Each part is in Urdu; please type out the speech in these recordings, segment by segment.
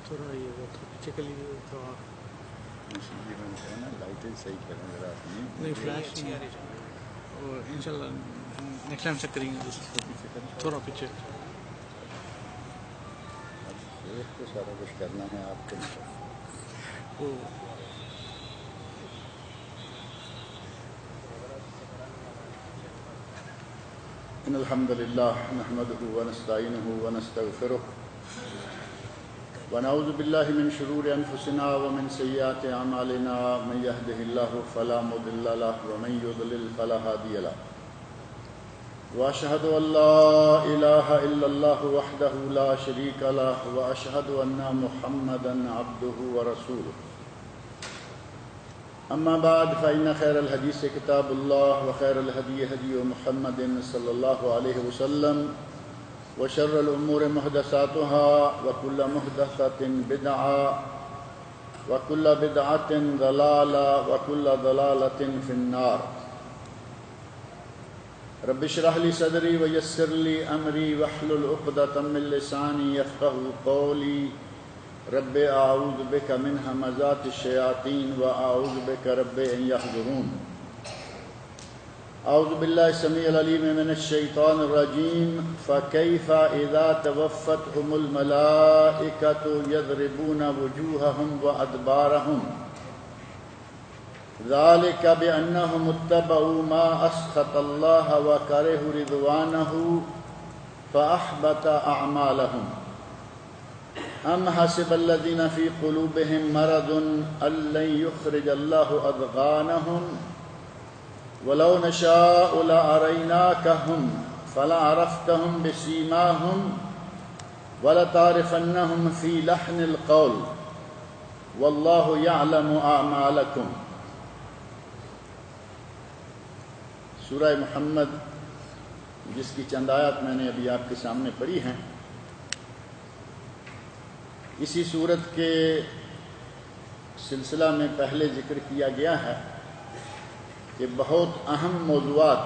تھوڑا یہ وہ پیچھے کے لیے تو لائٹیں صحیح کریں ذرا اپنی نہیں فلیش اور انشاءاللہ نیکسٹ ٹائم سے کریں گے تھوڑا پیچھے دیکھ تو سارا کچھ کرنا ہے آپ کو وہ ان الحمد للہ نحمده ونستعینه ونستغفره ونعوذ باللہ من شرور انفسنا ومن سیئات اعمالنا من يهده الله فلا مضل له ومن يضلل فلا هادي له واشهد ان لا اله الا الله وحده لا شريك له واشهد ان محمدا عبده ورسوله اما بعد فان خير الحديث كتاب الله وخير الهدي هدي محمد صلى الله عليه وسلم وشر الامور محدثاتها وكل محدثة بدعة وكل بدعة ضلالة وكل ضلالة في النار رب اشرح لي صدري ويسر لي امري واحلل عقدة من لساني يفقهوا قولي رب اعوذ بك من همزات الشياطين واعوذ بك رب ان يحضرون اعوذ بالله السميع العليم من الشيطان الرجيم فكيف اذا توفتهم الملائكة يضربون وجوههم وادبارهم ذلك بانهم اتبعوا ما اسخط الله وكرهوا رضوانه فاحبط اعمالهم ام حسب الذين في قلوبهم مرض ان لن يخرج الله اضغانهم ولو نشاء لاريناكهم فلعرفتهم بسيماهم ولتعرفنهم في لحن القول والله يعلم اعمالكم سورہ محمد جس کی چند آیات میں نے ابھی آپ کے سامنے پڑھی ہیں، اسی صورت کے سلسلہ میں پہلے ذکر کیا گیا ہے کہ بہت اہم موضوعات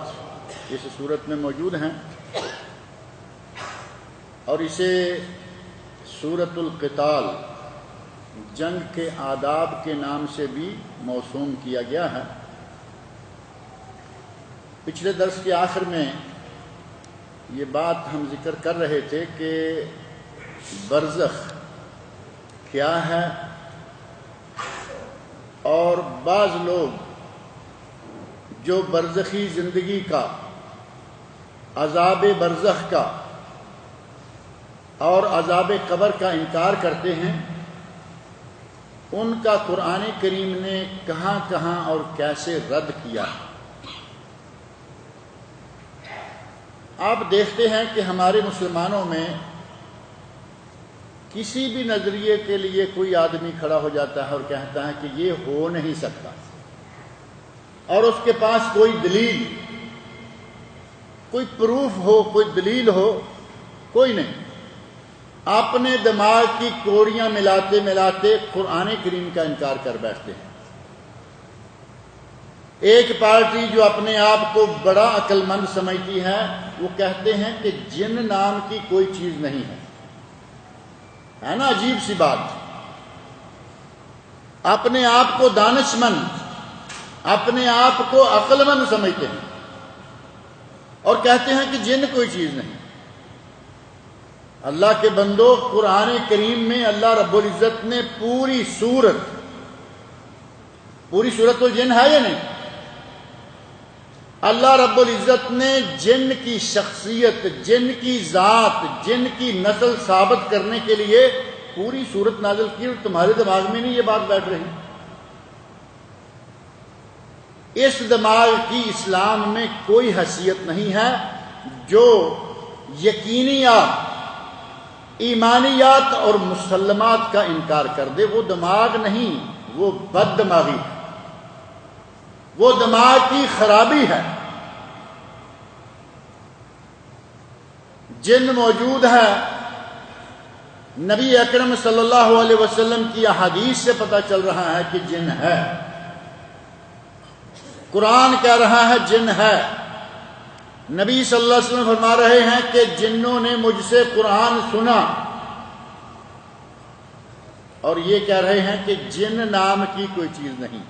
اس صورت میں موجود ہیں اور اسے سورۃ القتال جنگ کے آداب کے نام سے بھی موسوم کیا گیا ہے۔ پچھلے درس کے آخر میں یہ بات ہم ذکر کر رہے تھے کہ برزخ کیا ہے، اور بعض لوگ جو برزخی زندگی کا، عذاب برزخ کا اور عذاب قبر کا انکار کرتے ہیں، ان کا قرآن کریم نے کہاں کہاں اور کیسے رد کیا ہے۔ آپ دیکھتے ہیں کہ ہمارے مسلمانوں میں کسی بھی نظریے کے لیے کوئی آدمی کھڑا ہو جاتا ہے اور کہتا ہے کہ یہ ہو نہیں سکتا، اور اس کے پاس کوئی دلیل، کوئی پروف ہو، کوئی دلیل ہو، کوئی نہیں، اپنے دماغ کی کوڑیاں ملاتے ملاتے قرآن کریم کا انکار کر بیٹھتے ہیں۔ ایک پارٹی جو اپنے آپ کو بڑا عقل مند سمجھتی ہے، وہ کہتے ہیں کہ جن نام کی کوئی چیز نہیں ہے نا، عجیب سی بات۔ اپنے آپ کو دانش مند، اپنے آپ کو عقل مند سمجھتے ہیں اور کہتے ہیں کہ جن کوئی چیز نہیں۔ اللہ کے بندو، قرآن کریم میں اللہ رب العزت نے پوری سورۃ الجن ہے یا نہیں؟ اللہ رب العزت نے جن کی شخصیت، جن کی ذات، جن کی نسل ثابت کرنے کے لیے پوری سورت نازل کی، اور تمہارے دماغ میں نہیں یہ بات بیٹھ رہی؟ اس دماغ کی اسلام میں کوئی حیثیت نہیں ہے جو یقینیات، ایمانیات اور مسلمات کا انکار کر دے۔ وہ دماغ نہیں، وہ بد دماغی ہے، وہ دماغ کی خرابی ہے۔ جن موجود ہے، نبی اکرم صلی اللہ علیہ وسلم کی احادیث سے پتہ چل رہا ہے کہ جن ہے، قرآن کہہ رہا ہے جن ہے، نبی صلی اللہ علیہ وسلم فرما رہے ہیں کہ جنوں نے مجھ سے قرآن سنا اور یہ کہہ رہے ہیں کہ جن نام کی کوئی چیز نہیں.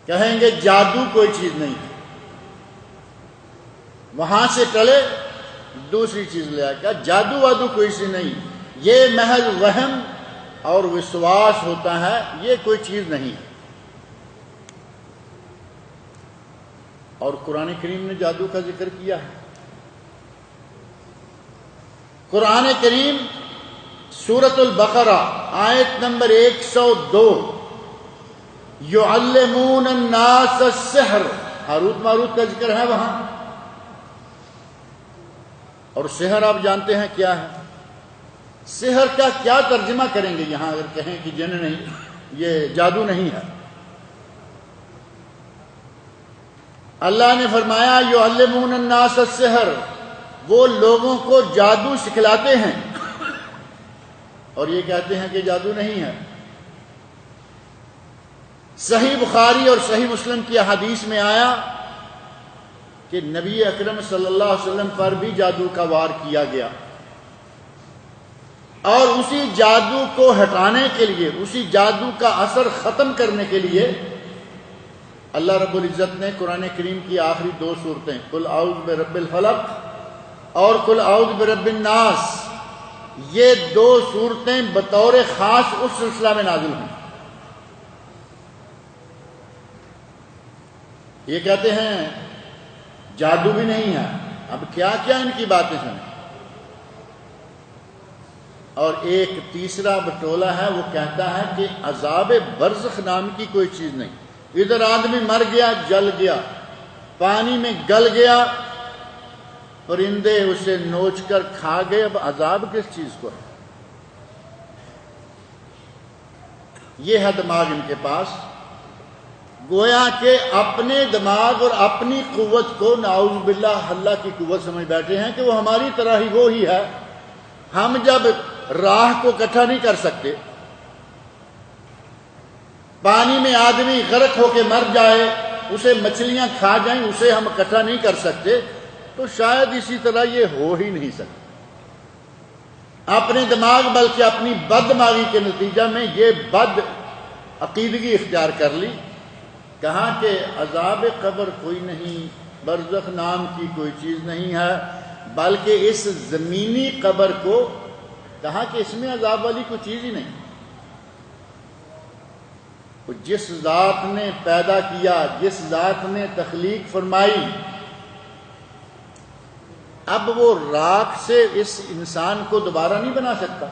کہیں گے جادو کوئی چیز نہیں ہے. وہاں سے ٹلے دوسری چیز لے آئے. کہا جادو وادو کوئی چیز نہیں، یہ محض وہم اور وشواس ہوتا ہے، یہ کوئی چیز نہیں ہے. اور قرآن کریم نے جادو کا ذکر کیا ہے. قرآن کریم سورۃ البقرہ آیت نمبر 102 یعلمون الناس السحر، ہاروت ماروت کا ذکر ہے وہاں. اور سحر آپ جانتے ہیں کیا ہے. سحر کا کیا ترجمہ کریں گے یہاں اگر کہیں کہ جن نہیں، یہ جادو نہیں ہے. اللہ نے فرمایا یعلمون الناس السحر، وہ لوگوں کو جادو سکھلاتے ہیں اور یہ کہتے ہیں کہ جادو نہیں ہے. صحیح بخاری اور صحیح مسلم کی احادیث میں آیا کہ نبی اکرم صلی اللہ علیہ وسلم پر بھی جادو کا وار کیا گیا، اور اسی جادو کو ہٹانے کے لیے، اسی جادو کا اثر ختم کرنے کے لیے اللہ رب العزت نے قرآن کریم کی آخری 2 سورتیں قل اعوذ برب الفلق اور قل اعوذ برب الناس، یہ 2 سورتیں بطور خاص اس سلسلہ میں نازل ہوئی. یہ کہتے ہیں جادو بھی نہیں ہے. اب کیا کیا ان کی باتیں سنیں. اور ایک تیسرا بٹولہ ہے، وہ کہتا ہے کہ عذاب برزخ نام کی کوئی چیز نہیں. ادھر آدمی مر گیا، جل گیا، پانی میں گل گیا، پرندے اسے نوچ کر کھا گئے، اب عذاب کس چیز کو ہے؟ یہ ہے دماغ ان کے پاس. گویا کہ اپنے دماغ اور اپنی قوت کو نعوذ باللہ اللہ کی قوت سمجھ بیٹھے ہیں کہ وہ ہماری طرح ہی وہی ہے. ہم جب راہ کو اکٹھا نہیں کر سکتے، پانی میں آدمی غرق ہو کے مر جائے، اسے مچھلیاں کھا جائیں، اسے ہم اکٹھا نہیں کر سکتے، تو شاید اسی طرح یہ ہو ہی نہیں سکتا. اپنے دماغ بلکہ اپنی بد دماغی کے نتیجہ میں یہ بد عقیدگی اختیار کر لی. کہا کہ عذاب قبر کوئی نہیں، برزخ نام کی کوئی چیز نہیں ہے، بلکہ اس زمینی قبر کو کہا کہ اس میں عذاب والی کوئی چیز ہی نہیں. جس ذات نے پیدا کیا، جس ذات نے تخلیق فرمائی، اب وہ راکھ سے اس انسان کو دوبارہ نہیں بنا سکتا.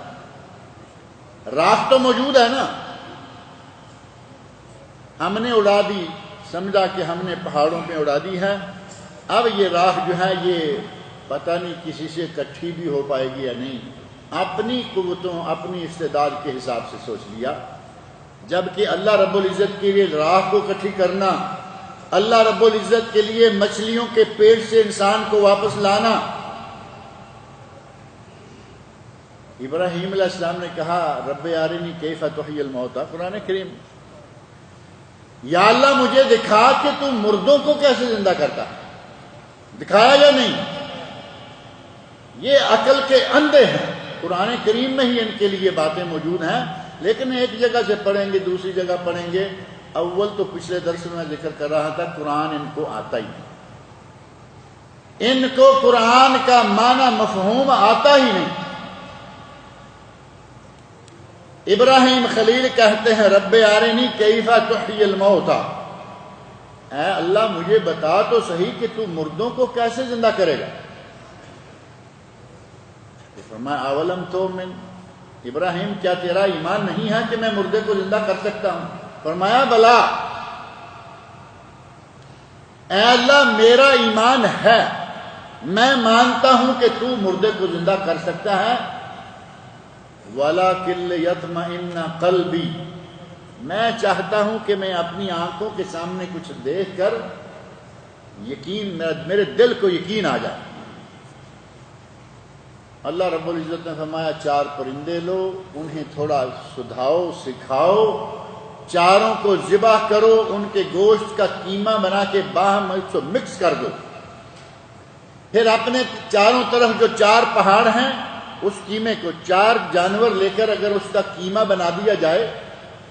راکھ تو موجود ہے نا، ہم نے اڑا دی، سمجھا کہ ہم نے پہاڑوں پہ اڑا دی ہے. اب یہ راکھ جو ہے یہ پتہ نہیں کسی سے اکٹھی بھی ہو پائے گی یا نہیں. اپنی قوتوں، اپنی استعداد کے حساب سے سوچ لیا. جبکہ اللہ رب العزت کے لیے راکھ کو اکٹھی کرنا، اللہ رب العزت کے لیے مچھلیوں کے پیٹ سے انسان کو واپس لانا. ابراہیم علیہ السلام نے کہا رب ارنی کیف تحیی الموتى، قرآن کریم، یا اللہ مجھے دکھا کہ تو مردوں کو کیسے زندہ کرتا ہے. دکھایا یا نہیں؟ یہ عقل کے اندھے ہیں. قرآن کریم میں ہی ان کے لیے باتیں موجود ہیں، لیکن ایک جگہ سے پڑھیں گے دوسری جگہ پڑھیں گے. اول تو پچھلے درس میں ذکر کر رہا تھا قرآن ان کو آتا ہی نہیں، ان کو قرآن کا معنی مفہوم آتا ہی نہیں. ابراہیم خلیل کہتے ہیں رب ارنی کیف تحیی الموتى، اے اللہ مجھے بتا تو صحیح کہ تو مردوں کو کیسے زندہ کرے گا. فرمایا اولم تؤمن، ابراہیم کیا تیرا ایمان نہیں ہے کہ میں مردے کو زندہ کر سکتا ہوں؟ فرمایا بلا، اے اللہ میرا ایمان ہے، میں مانتا ہوں کہ تو مردے کو زندہ کر سکتا ہے. وَلَكِنْ لِيَطْمَئِنَّ قَلْبِي، میں چاہتا ہوں کہ میں اپنی آنکھوں کے سامنے کچھ دیکھ کر یقین، میرے دل کو یقین آ جائے. اللہ رب العزت نے فرمایا 4 پرندے لو، انہیں تھوڑا سدھاؤ، سکھاؤ، چاروں کو ذبح کرو، ان کے گوشت کا قیمہ بنا کے باہم مکس کر دو. پھر اپنے چاروں طرف جو 4 پہاڑ ہیں اس قیمے کو 4 جانور لے کر اگر اس کا قیمہ بنا دیا جائے،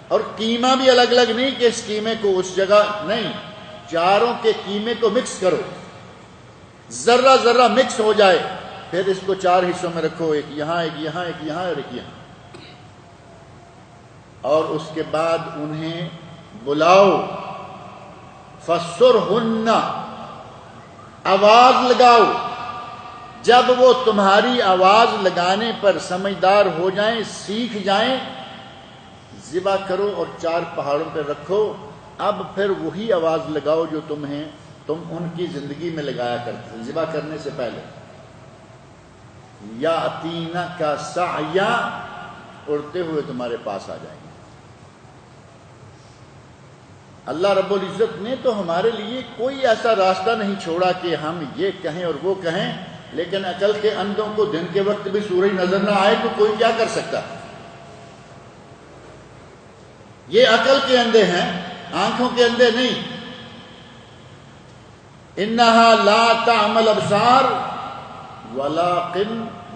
اور قیمہ بھی الگ الگ نہیں کہ اس قیمے کو اس جگہ نہیں، چاروں کے قیمے کو مکس کرو، ذرہ ذرہ مکس ہو جائے، پھر اس کو 4 حصوں میں رکھو، ایک یہاں ایک یہاں ایک یہاں اور ایک یہاں، اور اس کے بعد انہیں بلاؤ، فَسُرْهُنَّ، آواز لگاؤ، جب وہ تمہاری آواز لگانے پر سمجھدار ہو جائیں، سیکھ جائیں، ذبح کرو اور 4 پہاڑوں پہ رکھو۔ اب پھر وہی آواز لگاؤ جو تم ان کی زندگی میں لگایا کرتے ذبح کرنے سے پہلے۔ یَأْتِینَکَ سَعْیًا، اڑتے ہوئے تمہارے پاس آ جائیں گے۔ اللہ رب العزت نے تو ہمارے لیے کوئی ایسا راستہ نہیں چھوڑا کہ ہم یہ کہیں اور وہ کہیں، لیکن عقل کے اندھوں کو دن کے وقت بھی سورج نظر نہ آئے تو کوئی کیا کر سکتا؟ یہ عقل کے اندھے ہیں، آنکھوں کے اندھے نہیں۔ انہا لا تعمل ابصار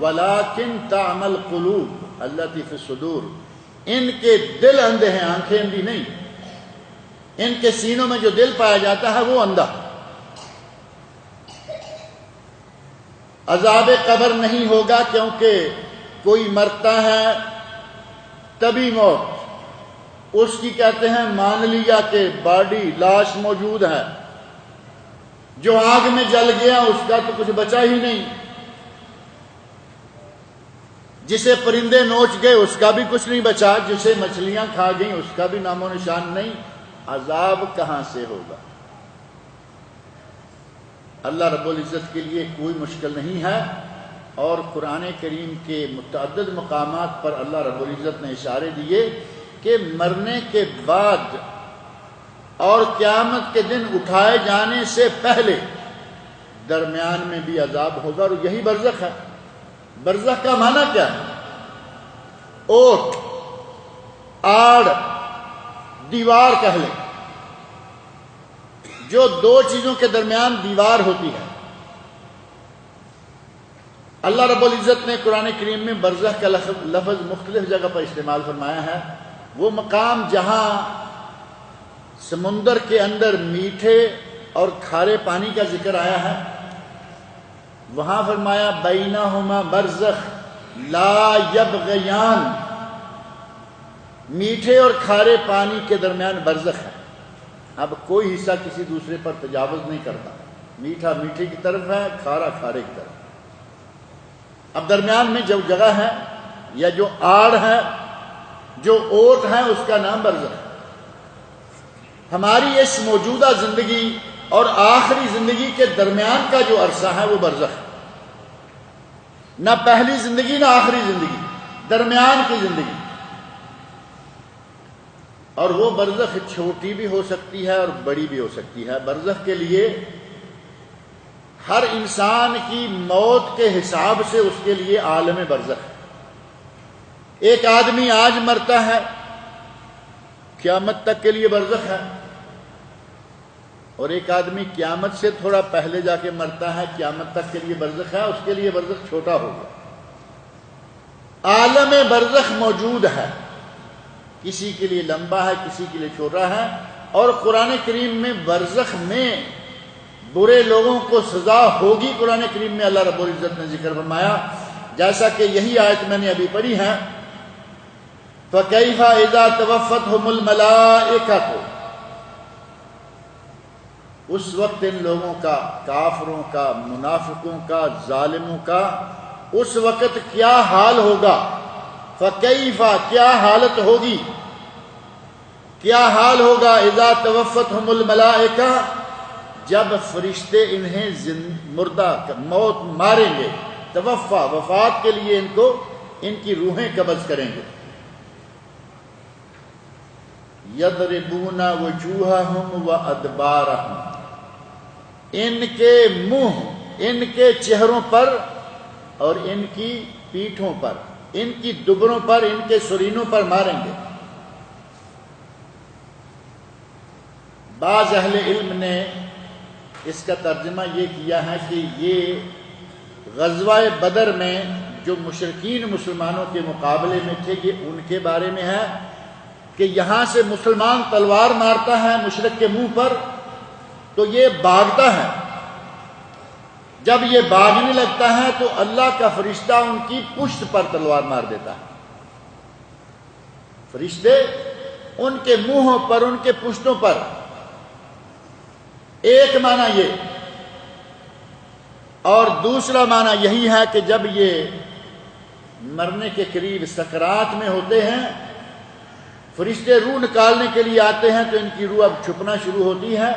ولکن تعمل قلوب التی فی الصدور، ان کے دل اندھے ہیں، آنکھیں اندھی نہیں، ان کے سینوں میں جو دل پایا جاتا ہے وہ اندھا۔ عذاب قبر نہیں ہوگا کیونکہ کوئی مرتا ہے تبھی موت، اس کی کہتے ہیں مان لیا کہ باڈی لاش موجود ہے، جو آگ میں جل گیا اس کا تو کچھ بچا ہی نہیں، جسے پرندے نوچ گئے اس کا بھی کچھ نہیں بچا، جسے مچھلیاں کھا گئیں اس کا بھی نام و نشان نہیں۔ عذاب کہاں سے ہوگا؟ اللہ رب العزت کے لیے کوئی مشکل نہیں ہے، اور قرآن کریم کے متعدد مقامات پر اللہ رب العزت نے اشارے دیے کہ مرنے کے بعد اور قیامت کے دن اٹھائے جانے سے پہلے درمیان میں بھی عذاب ہوگا، اور یہی برزخ ہے۔ برزخ کا معنی کیا ہے؟ اوٹ، آڑ، دیوار کہہ لیں، جو 2 چیزوں کے درمیان دیوار ہوتی ہے۔ اللہ رب العزت نے قرآن کریم میں برزخ کا لفظ مختلف جگہ پر استعمال فرمایا ہے۔ وہ مقام جہاں سمندر کے اندر میٹھے اور کھارے پانی کا ذکر آیا ہے، وہاں فرمایا بینہما برزخ لا یبغیان، میٹھے اور کھارے پانی کے درمیان برزخ ہے۔ اب کوئی حصہ کسی دوسرے پر تجاوز نہیں کرتا، میٹھا میٹھے کی طرف ہے، کھارا کھارے کی طرف۔ اب درمیان میں جو جگہ ہے یا جو آڑ ہے، جو اوٹ ہے، اس کا نام برزخ ہے۔ ہماری اس موجودہ زندگی اور آخری زندگی کے درمیان کا جو عرصہ ہے وہ برزخ ہے۔ نہ پہلی زندگی نہ آخری زندگی، درمیان کی زندگی۔ اور وہ برزخ چھوٹی بھی ہو سکتی ہے اور بڑی بھی ہو سکتی ہے۔ برزخ کے لیے ہر انسان کی موت کے حساب سے اس کے لیے عالم برزخ ہے۔ ایک آدمی آج مرتا ہے، قیامت تک کے لیے برزخ ہے، اور ایک آدمی قیامت سے تھوڑا پہلے جا کے مرتا ہے، قیامت تک کے لیے برزخ ہے، اس کے لیے برزخ چھوٹا ہوگا۔ عالم برزخ موجود ہے، کسی کے لیے لمبا ہے، کسی کے لیے چھوٹا ہے، اور قرآن کریم میں برزخ میں برے لوگوں کو سزا ہوگی۔ قرآن کریم میں اللہ رب العزت نے ذکر فرمایا، جیسا کہ یہی آیت میں نے ابھی پڑھی ہے، فَكَيْفَ إِذَا تَوَفَّتْهُمُ الْمَلَائِكَةُ، اس وقت ان لوگوں کا، کافروں کا، منافقوں کا، ظالموں کا اس وقت کیا حال ہوگا؟ فَكَيْفَ، کیا حالت ہوگی، کیا حال ہوگا؟ اذا توفتہم الملائکہ، جب فرشتے انہیں مردہ موت ماریں گے، توفا، وفات کے لیے ان کو، ان کی روحیں قبض کریں گے۔ یضربون وجوہہم وادبارہم، ان کے منہ، ان کے چہروں پر اور ان کی پیٹھوں پر، ان کی دبروں پر، ان کے سرینوں پر ماریں گے۔ بعض اہل علم نے اس کا ترجمہ یہ کیا ہے کہ یہ غزوہ بدر میں جو مشرکین مسلمانوں کے مقابلے میں تھے، یہ ان کے بارے میں ہے کہ یہاں سے مسلمان تلوار مارتا ہے مشرک کے منہ پر تو یہ بھاگتا ہے، جب یہ بھاگنے لگتا ہے تو اللہ کا فرشتہ ان کی پشت پر تلوار مار دیتا ہے۔ فرشتے ان کے منہوں پر، ان کے پشتوں پر۔ ایک معنی یہ، اور دوسرا معنی یہی ہے کہ جب یہ مرنے کے قریب سکرات میں ہوتے ہیں، فرشتے روح نکالنے کے لیے آتے ہیں تو ان کی روح اب چھپنا شروع ہوتی ہے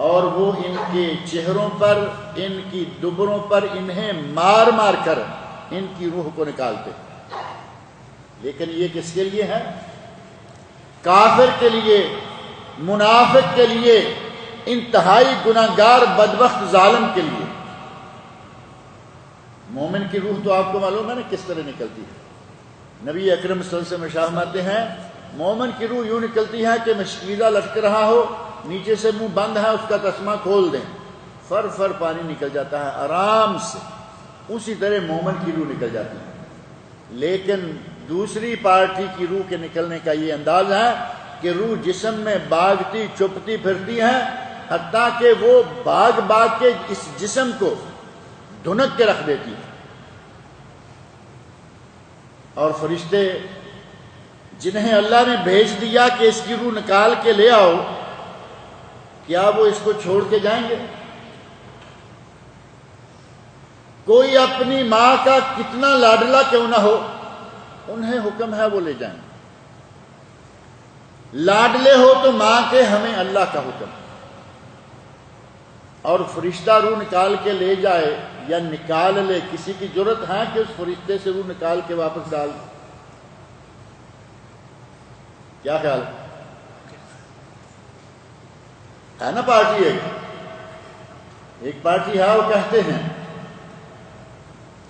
اور وہ ان کے چہروں پر، ان کی دبروں پر انہیں مار مار کر ان کی روح کو نکالتے ہیں۔ لیکن یہ کس کے لیے ہے؟ کافر کے لیے، منافق کے لیے، انتہائی گناہگار بدبخت ظالم کے لیے۔ مومن کی روح تو آپ کو معلوم ہے نا کس طرح نکلتی ہے۔ نبی اکرم صلی اللہ علیہ وسلم ارشاد فرماتے ہیں مومن کی روح یوں نکلتی ہے کہ مشکیزہ لٹک رہا ہو، نیچے سے منہ بند ہے، اس کا تسمہ کھول دیں، فر فر پانی نکل جاتا ہے آرام سے، اسی طرح مومن کی روح نکل جاتی ہے۔ لیکن دوسری پارٹی کی روح کے نکلنے کا یہ انداز ہے کہ روح جسم میں بھاگتی چپتی پھرتی ہے، حتیٰ کہ وہ بھاگ بھاگ کے اس جسم کو دھنک کے رکھ دیتی ہے۔ اور فرشتے جنہیں اللہ نے بھیج دیا کہ اس کی روح نکال کے لے آؤ، کیا وہ اس کو چھوڑ کے جائیں گے؟ کوئی اپنی ماں کا کتنا لاڈلا کیوں نہ ہو، انہیں حکم ہے وہ لے جائیں گے۔ لاڈلے ہو تو ماں کے، ہمیں اللہ کا حکم۔ اور فرشتہ روح نکال کے لے جائے یا نکال لے، کسی کی جرأت ہے کہ اس فرشتے سے روح نکال کے واپس ڈال دے؟ کیا خیال ہے نا؟ پارٹی ایک پارٹی ہے، وہ کہتے ہیں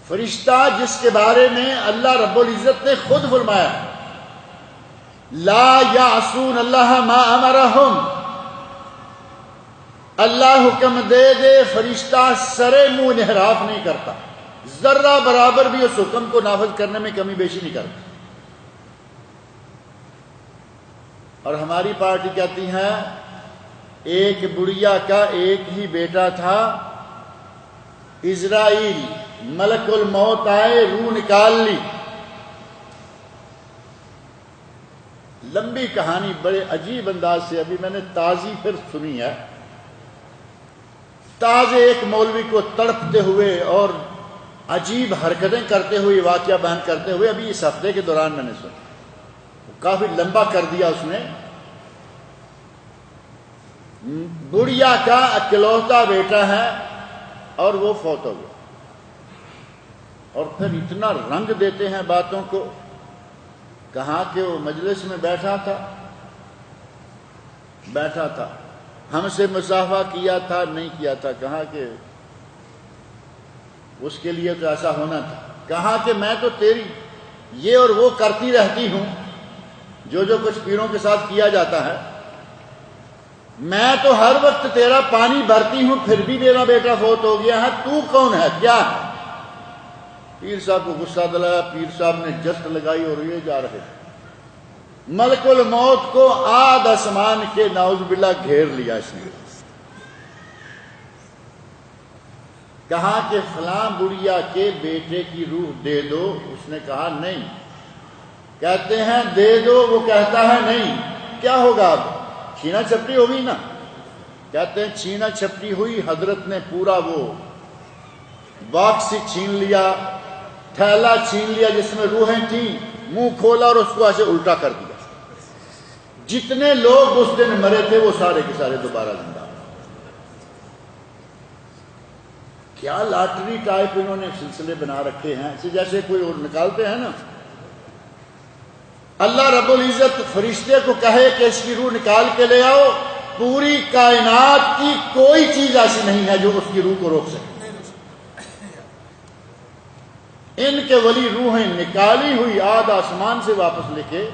فرشتہ جس کے بارے میں اللہ رب العزت نے خود فرمایا لا یعصون اللہ ما امرہم، اللہ حکم دے دے فرشتہ سرے منہ انحراف نہیں کرتا، ذرہ برابر بھی اس حکم کو نافذ کرنے میں کمی بیشی نہیں کرتا۔ اور ہماری پارٹی کہتی ہے ایک بڑھیا کا ایک ہی بیٹا تھا، اسرائیل ملک الموت آئے، روح نکال لی۔ لمبی کہانی بڑے عجیب انداز سے ابھی میں نے تازی پھر سنی ہے، تازے ایک مولوی کو تڑپتے ہوئے اور عجیب حرکتیں کرتے ہوئے واقعہ بیان کرتے ہوئے ابھی اس ہفتے کے دوران میں نے سنا، کافی لمبا کر دیا اس نے۔ بڑھیا کا اکلوتا بیٹا ہے اور وہ فوت ہو گیا، اور پھر اتنا رنگ دیتے ہیں باتوں کو، کہاں کہ وہ مجلس میں بیٹھا تھا، ہم سے مصافحہ کیا تھا نہیں کیا تھا، کہا کہ اس کے لیے تو ایسا ہونا تھا، کہا کہ میں تو تیری یہ اور وہ کرتی رہتی ہوں جو کچھ پیروں کے ساتھ کیا جاتا ہے، میں تو ہر وقت تیرا پانی بھرتی ہوں، پھر بھی میرا بیٹا فوت ہو گیا ہے، تو کون ہے، کیا ہے؟ پیر صاحب کو غصہ دلایا، پیر صاحب نے جست لگائی اور یہ جا رہے تھے۔ ملک الموت کو آدھ آسمان کے نعوذ باللہ گھیر لیا اس نے، کہا کہ فلاں بڑھیا کے بیٹے کی روح دے دو، اس نے کہا نہیں، کہتے ہیں دے دو، وہ کہتا ہے نہیں، کیا ہوگا اب؟ چھینا چھپٹی ہوگی نا، کہتے ہیں چھینا چھپٹی ہوئی، حضرت نے پورا وہ باکس چھین لیا، تھیلا چھین لیا جس میں روحیں تھیں، منہ کھولا اور اس کو ایسے الٹا کر دیا۔ جتنے لوگ اس دن مرے تھے وہ سارے کے سارے دوبارہ زندہ۔ کیا لاٹری ٹائپ انہوں نے سلسلے بنا رکھے ہیں، اسے جیسے کوئی اور نکالتے ہیں نا۔ اللہ رب العزت فرشتے کو کہے کہ اس کی روح نکال کے لے آؤ، پوری کائنات کی کوئی چیز ایسی نہیں ہے جو اس کی روح کو روک سکے۔ ان کے ولی روحیں نکالی ہوئی آدھ آسمان سے واپس لے کے،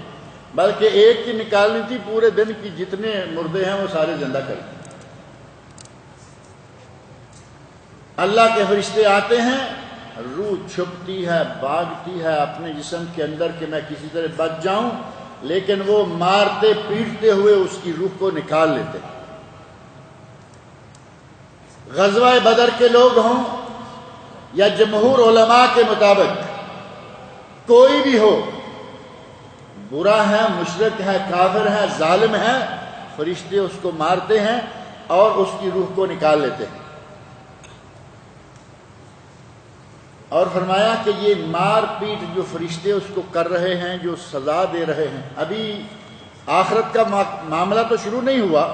بلکہ ایک کی نکالنی تھی، پورے دن کی جتنے مردے ہیں وہ سارے زندہ کر دیے۔ اللہ کے فرشتے آتے ہیں روح چھپتی ہے، بھاگتی ہے اپنے جسم کے اندر کہ میں کسی طرح بچ جاؤں، لیکن وہ مارتے پیٹتے ہوئے اس کی روح کو نکال لیتے۔ غزوہ بدر کے لوگ ہوں یا جمہور علماء کے مطابق کوئی بھی ہو، برا ہے، مشرک ہے، کافر ہے، ظالم ہے، فرشتے اس کو مارتے ہیں اور اس کی روح کو نکال لیتے ہیں۔ اور فرمایا کہ یہ مار پیٹ جو فرشتے اس کو کر رہے ہیں، جو سزا دے رہے ہیں، ابھی آخرت کا معاملہ تو شروع نہیں ہوا،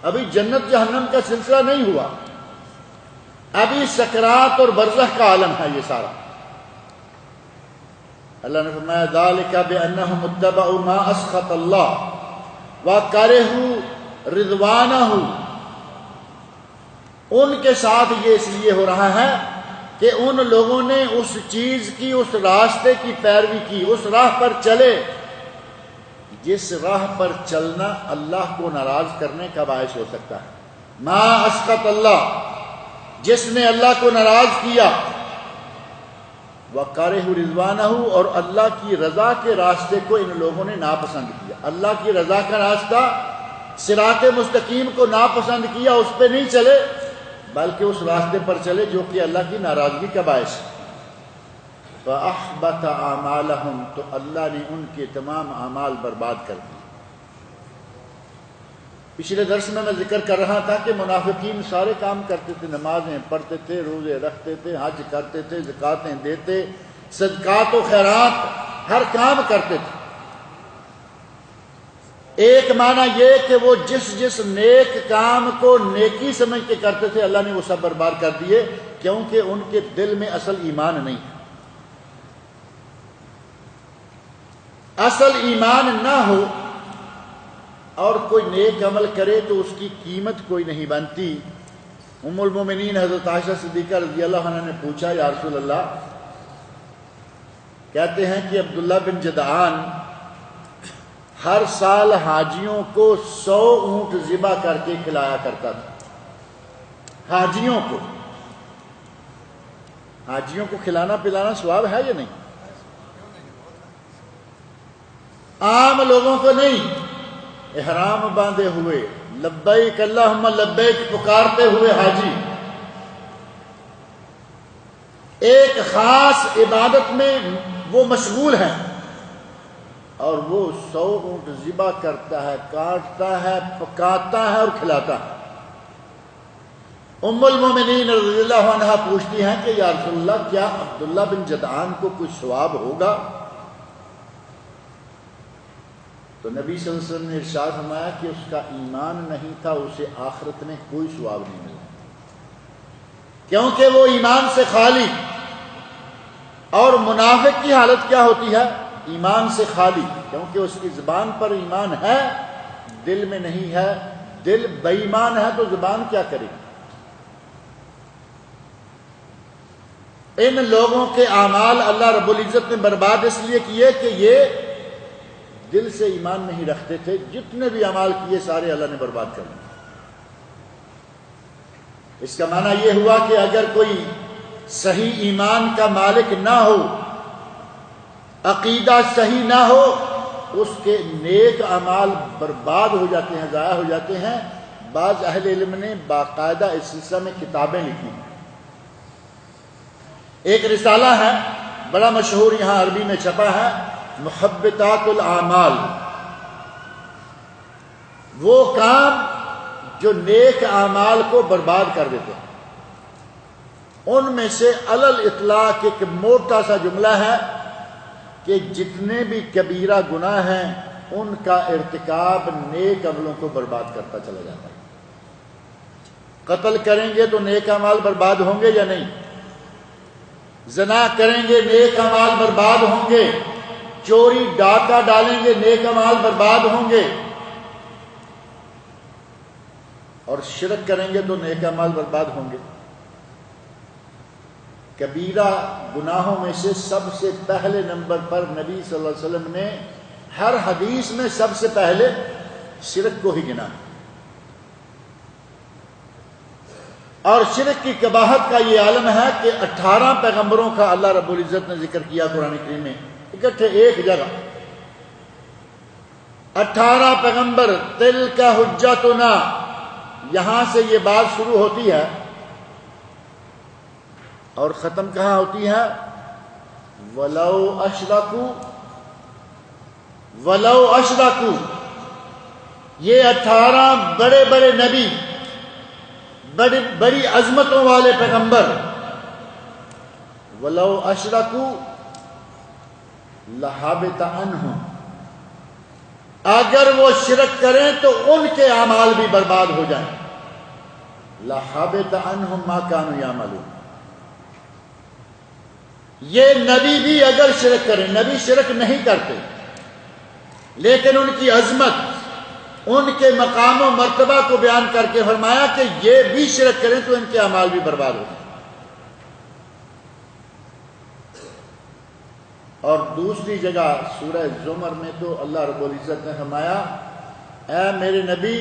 ابھی جنت جہنم کا سلسلہ نہیں ہوا، ابھی سکرات اور برزخ کا عالم ہے یہ سارا۔ اللہ نے فرمایا ذالک بانہم اتبعوا ما اسخط اللہ وکرہوا رضوانہ، ان کے ساتھ یہ اس لیے ہو رہا ہے کہ ان لوگوں نے اس چیز کی، اس راستے کی پیروی کی، اس راہ پر چلے جس راہ پر چلنا اللہ کو ناراض کرنے کا باعث ہو سکتا ہے۔ ما اسخط اللہ، جس نے اللہ کو ناراض کیا، وَقَارِهُ رِضْوَانَهُ، اور اللہ کی رضا کے راستے کو ان لوگوں نے ناپسند کیا۔ اللہ کی رضا کا راستہ، صراط مستقیم کو ناپسند کیا، اس پہ نہیں چلے بلکہ اس راستے پر چلے جو کہ اللہ کی ناراضگی کا باعث ہے۔ فَأَحْبَطَ أَعْمَالَهُمْ، تو اللہ نے ان کے تمام اعمال برباد کر دیے۔ پچھلے درس میں ذکر کر رہا تھا کہ منافقین سارے کام کرتے تھے، نمازیں پڑھتے تھے، روزے رکھتے تھے، حج کرتے تھے، زکاتیں دیتے، صدقات و خیرات، ہر کام کرتے تھے۔ ایک معنی یہ کہ وہ جس نیک کام کو نیکی سمجھ کے کرتے تھے، اللہ نے وہ سب برباد کر دیے، کیونکہ ان کے دل میں اصل ایمان نہیں ہے۔ اصل ایمان نہ ہو اور کوئی نیک عمل کرے تو اس کی قیمت کوئی نہیں بنتی۔ ام المومنین حضرت عائشہ صدیقہ رضی اللہ عنہ نے پوچھا یا رسول اللہ، کہتے ہیں کہ عبداللہ بن جدعان ہر سال حاجیوں کو 100 اونٹ ذبح کر کے کھلایا کرتا تھا۔ حاجیوں کو کھلانا پلانا ثواب ہے یا نہیں؟ عام لوگوں کو نہیں، احرام باندھے ہوئے لبیک اللہم لبیک پکارتے ہوئے حاجی ایک خاص عبادت میں وہ مشغول ہیں، اور وہ 100 اونٹ ذبح کرتا ہے، کاٹتا ہے، پکاتا ہے اور کھلاتا ہے۔ ام المومنین رضی اللہ عنہا پوچھتی ہیں کہ یا رسول اللہ، کیا عبداللہ بن جدعان کو کچھ ثواب ہوگا؟ تو نبی صلی اللہ علیہ وسلم نے ارشاد فرمایا کہ اس کا ایمان نہیں تھا، اسے آخرت میں کوئی ثواب نہیں ملا، کیونکہ وہ ایمان سے خالی۔ اور منافق کی حالت کیا ہوتی ہے؟ ایمان سے خالی، کیونکہ اس کی زبان پر ایمان ہے، دل میں نہیں ہے۔ دل بے ایمان ہے تو زبان کیا کرے گی؟ ان لوگوں کے اعمال اللہ رب العزت نے برباد اس لیے کیے کہ یہ دل سے ایمان نہیں رکھتے تھے، جتنے بھی اعمال کیے سارے اللہ نے برباد کر دیے۔ اس کا معنی یہ ہوا کہ اگر کوئی صحیح ایمان کا مالک نہ ہو، عقیدہ صحیح نہ ہو، اس کے نیک اعمال برباد ہو جاتے ہیں، ضائع ہو جاتے ہیں۔ بعض اہل علم نے باقاعدہ اس سلسلہ میں کتابیں لکھی ہیں۔ ایک رسالہ ہے بڑا مشہور، یہاں عربی میں چھپا ہے، محبتات الاعمال، وہ کام جو نیک اعمال کو برباد کر دیتے ہیں۔ ان میں سے علل اطلاق ایک موٹا سا جملہ ہے کہ جتنے بھی کبیرہ گناہ ہیں ان کا ارتکاب نیک عملوں کو برباد کرتا چلا جاتا ہے۔ قتل کریں گے تو نیک اعمال برباد ہوں گے یا نہیں؟ زنا کریں گے نیک اعمال برباد ہوں گے، چوری ڈاکہ ڈالیں گے نیک اعمال برباد ہوں گے، اور شرک کریں گے تو نیک اعمال برباد ہوں گے۔ کبیرہ گناہوں میں سے سب سے پہلے نمبر پر نبی صلی اللہ علیہ وسلم نے ہر حدیث میں سب سے پہلے شرک کو ہی گنا۔ اور شرک کی قباحت کا یہ عالم ہے کہ 18 پیغمبروں کا اللہ رب العزت نے ذکر کیا قرآن کریم میں اکٹھے ایک جگہ. 18 پیغمبر. تلک حجتنا، یہاں سے یہ بات شروع ہوتی ہے اور ختم کہاں ہوتی ہے؟ ولو اشرکوا. یہ 18 بڑے بڑے نبی، بڑی عظمتوں والے پیغمبر، ولو اشرکوا لحبط عنہم، اگر وہ شرک کریں تو ان کے اعمال بھی برباد ہو جائیں. لحبط عنہم ما كانوا يعملون. یہ نبی بھی اگر شرک کریں، نبی شرک نہیں کرتے لیکن ان کی عظمت، ان کے مقام و مرتبہ کو بیان کر کے فرمایا کہ یہ بھی شرک کریں تو ان کے اعمال بھی برباد ہو جائیں. اور دوسری جگہ سورہ زمر میں تو اللہ رب العزت نے فرمایا اے میرے نبی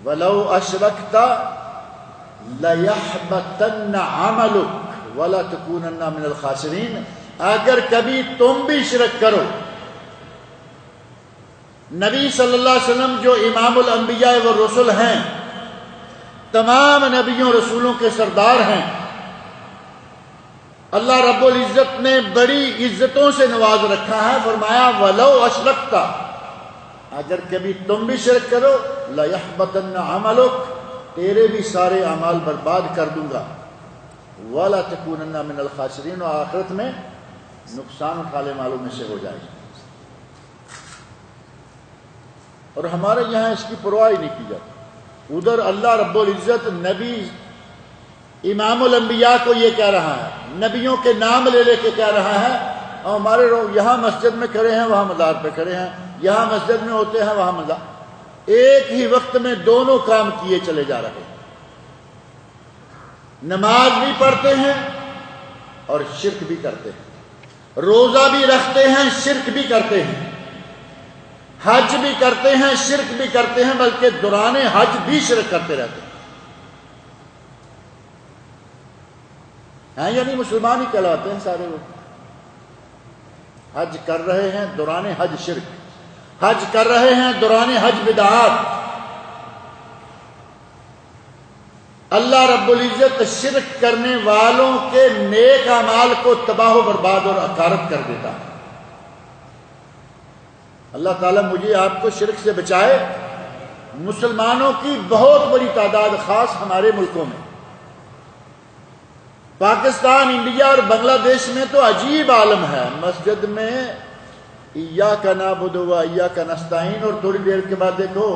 وَلَوْ أَشْرَكْتَ لَيَحْبَطَنَّ عَمَلُكَ وَلَا تَكُونَنَّ مِنَ الْخَاسِرِينَ. اگر کبھی تم بھی شرک کرو، نبی صلی اللہ علیہ وسلم جو امام الانبیاء والرسل ہیں، تمام نبیوں رسولوں کے سردار ہیں، اللہ رب العزت نے بڑی عزتوں سے نواز رکھا ہے. فرمایا وَلَوْ أَشْرَكْتَ، اگر کبھی تم بھی شرک کرو، لَيَحْبَطَنَّ عَمَلُكَ، تیرے بھی سارے اعمال برباد کر دوں گا. وَلَا تَكُونَنَّ مِنَ الْخَاسِرِينَ، اور آخرت میں نقصان اٹھانے والوں میں سے ہو جائے گا. اور ہمارے یہاں اس کی پرواہ ہی نہیں کی جاتی. ادھر اللہ رب العزت نبی امام الانبیاء کو یہ کہہ رہا ہے، نبیوں کے نام لے لے کے کہہ رہا ہے، اور ہمارے لوگ یہاں مسجد میں کھڑے ہیں وہاں مزار پہ کھڑے ہیں، یہاں مسجد میں ہوتے ہیں وہاں مزار. ایک ہی وقت میں دونوں کام کیے چلے جا رہے ہیں. نماز بھی پڑھتے ہیں اور شرک بھی کرتے ہیں، روزہ بھی رکھتے ہیں، شرک بھی کرتے ہیں، حج بھی کرتے ہیں، شرک بھی کرتے ہیں، بلکہ دوران حج بھی شرک کرتے رہتے ہیں. یعنی مسلمان ہی کہلاتے ہیں سارے لوگ. حج کر رہے ہیں دوران حج شرک، حج کر رہے ہیں دوران حج بدعات. اللہ رب العزت شرک کرنے والوں کے نیک اعمال کو تباہ و برباد اور اکارت کر دیتا ہے. اللہ تعالیٰ مجھے آپ کو شرک سے بچائے. مسلمانوں کی بہت بڑی تعداد، خاص ہمارے ملکوں میں، پاکستان، انڈیا اور بنگلہ دیش میں تو عجیب عالم ہے. مسجد میں ایاک نعبد و ایاک نستعین، اور تھوڑی دیر کے بعد دیکھو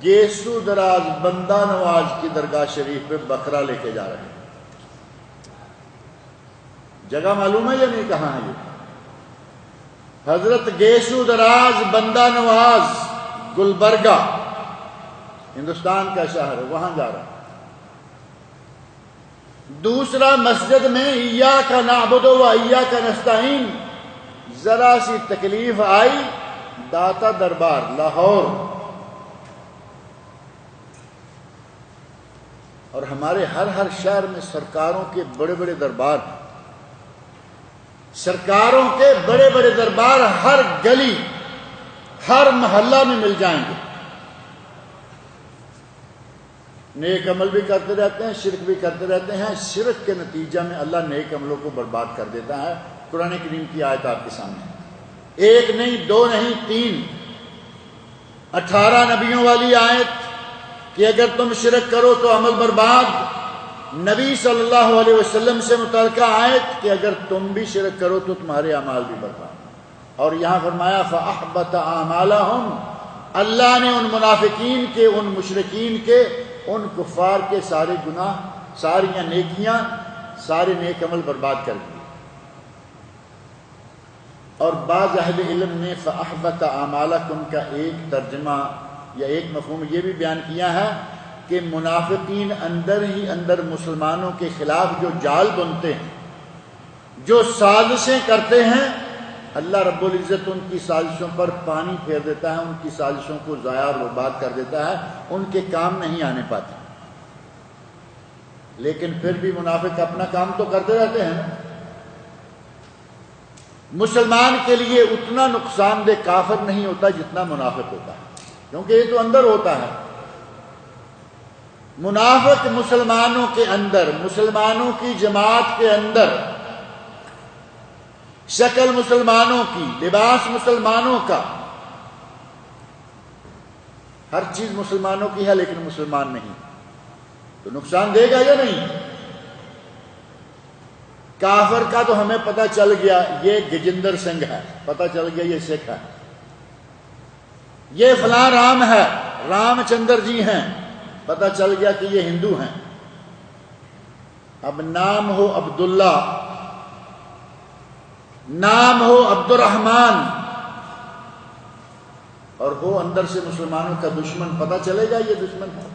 گیسو دراز بندہ نواز کی درگاہ شریف پہ بکرا لے کے جا رہے ہیں. جگہ معلوم ہے یا نہیں کہاں ہے یہ؟ حضرت گیسو دراز بندہ نواز گلبرگہ، ہندوستان کا شہر ہے، وہاں جا رہا ہے. دوسرا مسجد میں ایاک نعبد و ایاک نستعین، ذرا سی تکلیف آئی داتا دربار لاہور. اور ہمارے ہر شہر میں سرکاروں کے بڑے بڑے دربار ہیں، سرکاروں کے بڑے بڑے دربار ہر گلی ہر محلہ میں مل جائیں گے. نیک عمل بھی کرتے رہتے ہیں، شرک بھی کرتے رہتے ہیں. شرک کے نتیجہ میں اللہ نیک عملوں کو برباد کر دیتا ہے. قرآن کریم کی آیت آپ کے سامنے، ایک نہیں، دو نہیں، 3، 18 نبیوں والی آیت کہ اگر تم شرک کرو تو عمل برباد. نبی صلی اللہ علیہ وسلم سے متعلقہ آیت کہ اگر تم بھی شرک کرو تو تمہارے اعمال بھی برباد. اور یہاں فرمایا فَأَحْبَطَ أَعْمَالَهُمْ، اللہ نے ان منافقین کے، ان مشرکین کے، ان کفار کے سارے گناہ، ساریاں نیکیاں، سارے نیک عمل برباد کر دیے. اور بعض اہل علم نے فَأَحْبَطَ أَعْمَالَكُمْ کا ایک ترجمہ یا ایک مفہوم یہ بھی بیان کیا ہے کہ منافقین اندر ہی اندر مسلمانوں کے خلاف جو جال بنتے ہیں، جو سازشیں کرتے ہیں، اللہ رب العزت ان کی سازشوں پر پانی پھیر دیتا ہے، ان کی سازشوں کو ضائع اور برباد کر دیتا ہے، ان کے کام نہیں آنے پاتے۔ لیکن پھر بھی منافق اپنا کام تو کرتے رہتے ہیں۔ مسلمان کے لیے اتنا نقصان دہ کافر نہیں ہوتا جتنا منافق ہوتا ہے، کیونکہ یہ تو اندر ہوتا ہے۔ منافق مسلمانوں کے اندر، مسلمانوں کی جماعت کے اندر، شکل مسلمانوں کی، لباس مسلمانوں کا، ہر چیز مسلمانوں کی ہے لیکن مسلمان نہیں، تو نقصان دے گا یا نہیں؟ کافر کا تو ہمیں پتہ چل گیا یہ گجندر سنگھ ہے، پتہ چل گیا یہ سکھ ہے، یہ فلاں رام ہے، رام چندر جی ہیں، پتہ چل گیا کہ یہ ہندو ہیں۔ اب نام ہو عبداللہ، نام ہو عبد الرحمن، اور ہو اندر سے مسلمانوں کا دشمن، پتہ چلے گا یہ دشمن ہے۔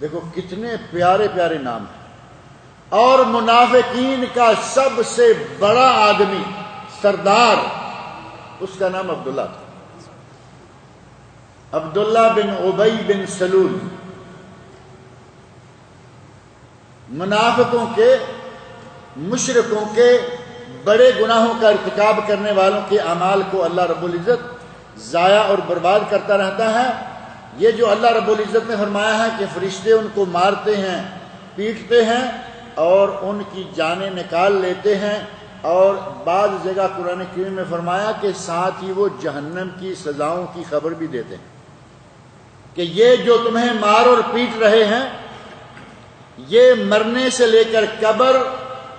دیکھو کتنے پیارے پیارے نام ہیں۔ اور منافقین کا سب سے بڑا آدمی، سردار، اس کا نام عبداللہ تھا، عبداللہ بن ابی بن سلول۔ منافقوں کے، مشرکوں کے بڑے گناہوں کا ارتکاب کرنے والوں کے اعمال کو اللہ رب العزت ضائع اور برباد کرتا رہتا ہے۔ یہ جو اللہ رب العزت نے فرمایا ہے کہ فرشتے ان کو مارتے ہیں، پیٹتے ہیں اور ان کی جانیں نکال لیتے ہیں، اور بعض جگہ قرآن کریم میں فرمایا کہ ساتھ ہی وہ جہنم کی سزاؤں کی خبر بھی دیتے ہیں کہ یہ جو تمہیں مار اور پیٹ رہے ہیں، یہ مرنے سے لے کر قبر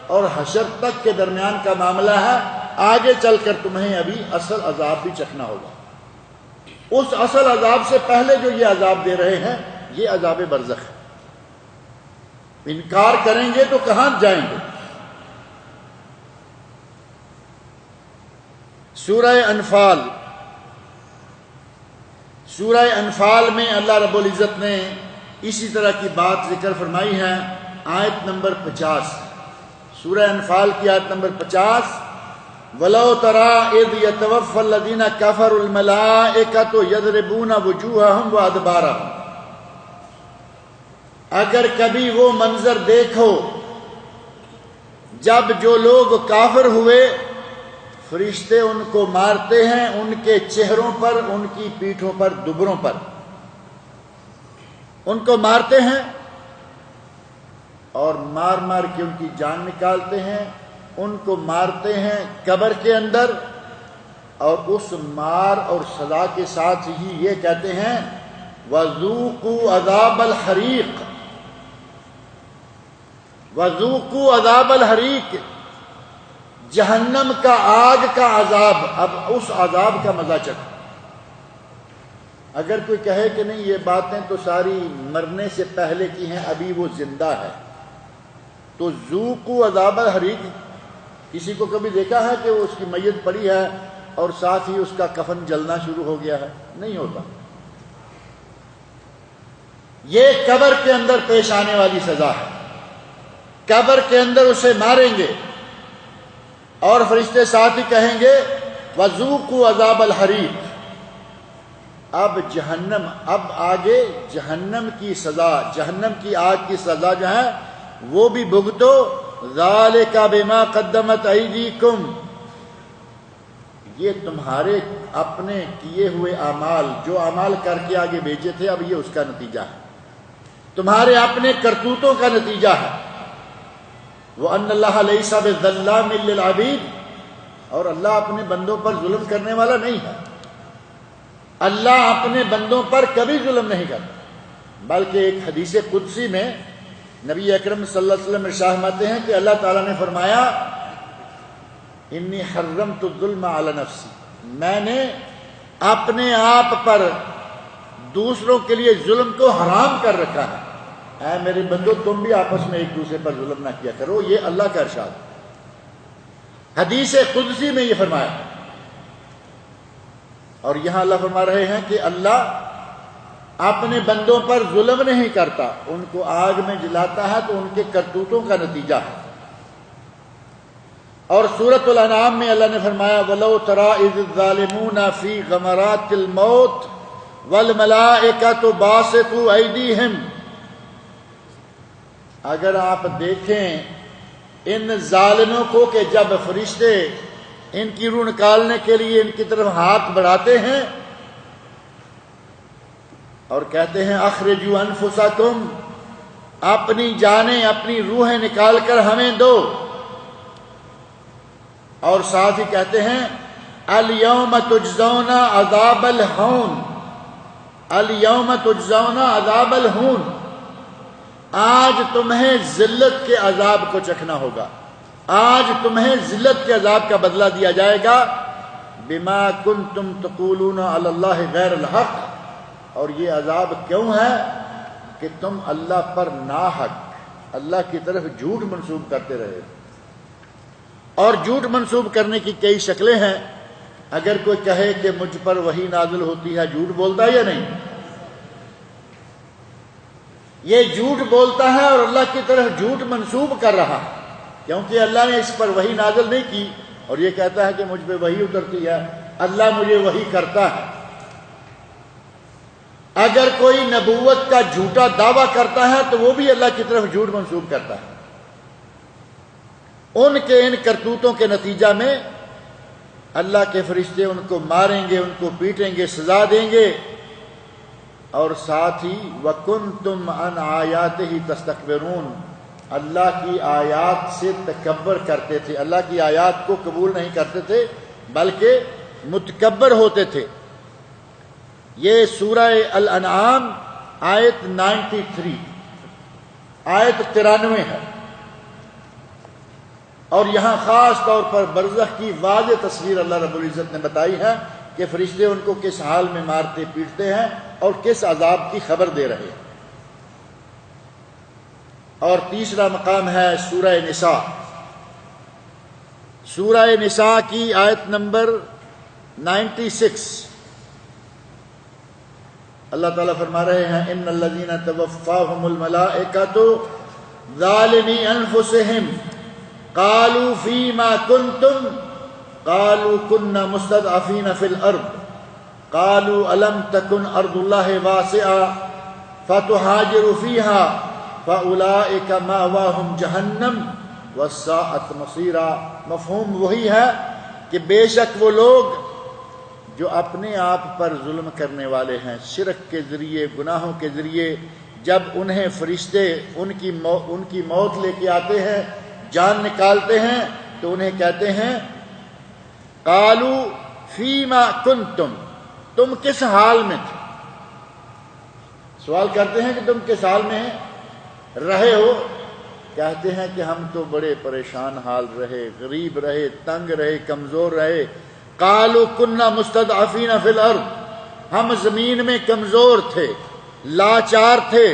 اور حشر تک کے درمیان کا معاملہ ہے، آگے چل کر تمہیں ابھی اصل عذاب بھی چکھنا ہوگا۔ اس اصل عذاب سے پہلے جو یہ عذاب دے رہے ہیں یہ عذاب برزخ ہے۔ انکار کریں گے تو کہاں جائیں گے؟ سورہ انفال، سورہ انفال میں اللہ رب العزت نے اسی طرح کی بات ذکر فرمائی ہے۔ آیت نمبر 50، سورہ انفال کی آیت نمبر 50، وَلَوْ تَرَىٰ إِذْ يَتَوَفَّى الَّذِينَ كَفَرُوا الْمَلَائِكَةُ يَضْرِبُونَ وُجُوهَهُمْ وَأَدْبَارَهُمْ۔ اگر کبھی وہ منظر دیکھو جب جو لوگ کافر ہوئے، فرشتے ان کو مارتے ہیں ان کے چہروں پر، ان کی پیٹھوں پر، دبروں پر ان کو مارتے ہیں اور مار مار کے ان کی جان نکالتے ہیں، ان کو مارتے ہیں قبر کے اندر، اور اس مار اور سزا کے ساتھ ہی یہ کہتے ہیں وَذُوقُوا عَذَابَ الْحَرِيقِ، وَذُوقُوا عَذَابَ الْحَرِيقِ، جہنم کا، آگ کا عذاب، اب اس عذاب کا مزہ چکھو۔ اگر کوئی کہے کہ نہیں یہ باتیں تو ساری مرنے سے پہلے کی ہیں، ابھی وہ زندہ ہے، تو ذوقوا عذاب الحریق، کسی کو کبھی دیکھا ہے کہ وہ اس کی میت پڑی ہے اور ساتھ ہی اس کا کفن جلنا شروع ہو گیا ہے؟ نہیں ہوتا۔ یہ قبر کے اندر پیش آنے والی سزا ہے۔ قبر کے اندر اسے ماریں گے اور فرشتے ساتھ ہی کہیں گے وَذُوقُوا عَذَابَ الْحَرِيقِ، اب جہنم، اب آگے جہنم کی سزا، جہنم کی آگ کی سزا جو ہے وہ بھی بھگتو، ذَلِكَ بِمَا قَدَّمَتْ أَيْدِيكُمْ، یہ تمہارے اپنے کیے ہوئے اعمال، جو اعمال کر کے آگے بھیجے تھے، اب یہ اس کا نتیجہ ہے، تمہارے اپنے کرتوتوں کا نتیجہ ہے۔ وَأَنَّ اللَّهَ لَيْسَ بِظَلَّامٍ لِّلْعَبِيدِ، اور اللہ اپنے بندوں پر ظلم کرنے والا نہیں ہے۔ اللہ اپنے بندوں پر کبھی ظلم نہیں کرتا، بلکہ ایک حدیث قدسی میں نبی اکرم صلی اللہ علیہ وسلم ارشاد فرماتے ہیں کہ اللہ تعالیٰ نے فرمایا انی حرمت الظلم علی نفسی، میں نے اپنے آپ پر دوسروں کے لیے ظلم کو حرام کر رکھا ہے، اے میرے بندو تم بھی آپس میں ایک دوسرے پر ظلم نہ کیا کرو، یہ اللہ کا ارشاد، حدیث قدسی میں یہ فرمایا۔ اور یہاں اللہ فرما رہے ہیں کہ اللہ اپنے بندوں پر ظلم نہیں کرتا، ان کو آگ میں جلاتا ہے تو ان کے کرتوتوں کا نتیجہ ہے۔ اور سورۃ الانعام میں اللہ نے فرمایا وَلَوْ تَرَىٰ إِذِ الظَّالِمُونَ فِي غَمَرَاتِ الْمَوْتِ وَالْمَلَائِكَةُ بَاسِطُو أَيْدِيهِمْ، اگر آپ دیکھیں ان ظالموں کو کہ جب فرشتے ان کی روح نکالنے کے لیے ان کی طرف ہاتھ بڑھاتے ہیں اور کہتے ہیں اخرجوا انفسکم، اپنی جانیں اپنی روحیں نکال کر ہمیں دو، اور ساتھ ہی کہتے ہیں الیوم تجزون عذاب الہون، الیوم تجزون عذاب الہون، آج تمہیں ذلت کے عذاب کو چکھنا ہوگا، آج تمہیں ذلت کے عذاب کا بدلہ دیا جائے گا، بما کنتم تقولون علی اللہ غیر الحق، اور یہ عذاب کیوں ہے کہ تم اللہ پر ناحق، اللہ کی طرف جھوٹ منسوب کرتے رہے۔ اور جھوٹ منسوب کرنے کی کئی شکلیں ہیں، اگر کوئی کہے کہ مجھ پر وحی نازل ہوتی ہے، جھوٹ بولتا ہے یا نہیں؟ یہ جھوٹ بولتا ہے اور اللہ کی طرف جھوٹ منسوب کر رہا ہے، کیونکہ اللہ نے اس پر وحی نازل نہیں کی، اور یہ کہتا ہے کہ مجھ پہ وحی اترتی ہے، اللہ مجھے وحی کرتا ہے۔ اگر کوئی نبوت کا جھوٹا دعویٰ کرتا ہے تو وہ بھی اللہ کی طرف جھوٹ منسوب کرتا ہے۔ ان کے ان کرتوتوں کے نتیجہ میں اللہ کے فرشتے ان کو ماریں گے، ان کو پیٹیں گے، سزا دیں گے، اور ساتھ ہی وَكُنْتُمْ عَنْ آيَاتِهِ تَسْتَكْبِرُونَ، اللہ کی آیات سے تکبر کرتے تھے، اللہ کی آیات کو قبول نہیں کرتے تھے بلکہ متکبر ہوتے تھے۔ یہ سورہ الانعام آیت 93 آیت 93 ہے، اور یہاں خاص طور پر برزخ کی واضح تصویر اللہ رب العزت نے بتائی ہے کہ فرشتے ان کو کس حال میں مارتے پیٹتے ہیں اور کس عذاب کی خبر دے رہے ہیں۔ اور تیسرا مقام ہے سورہ نساء، سورہ نساء کی آیت نمبر 96۔ اللہ تعالیٰ فرما رہے ہیں ان الذین توفاہم الملائکۃ ظالمی انفسہم قالوا فیما کنتم قالوا كنا مستضعفین فی الارض قالوا الم تکن ارض اللہ واسعہ فتہاجروا فیہا فاولئک مأواہم جہنم وساءت مصیرا۔ مفہوم وہی ہے کہ بے شک وہ لوگ جو اپنے آپ پر ظلم کرنے والے ہیں، شرک کے ذریعے، گناہوں کے ذریعے، جب انہیں فرشتے ان کی موت لے کے آتے ہیں، جان نکالتے ہیں، تو انہیں کہتے ہیں قالوا فیما کنتم، تم کس حال میں تھے؟ سوال کرتے ہیں کہ تم کس حال میں رہے ہو؟ کہتے ہیں کہ ہم تو بڑے پریشان حال رہے، غریب رہے، تنگ رہے، کمزور رہے۔ قالوا كنا مستضعفین فی الارض، ہم زمین میں کمزور تھے، لاچار تھے۔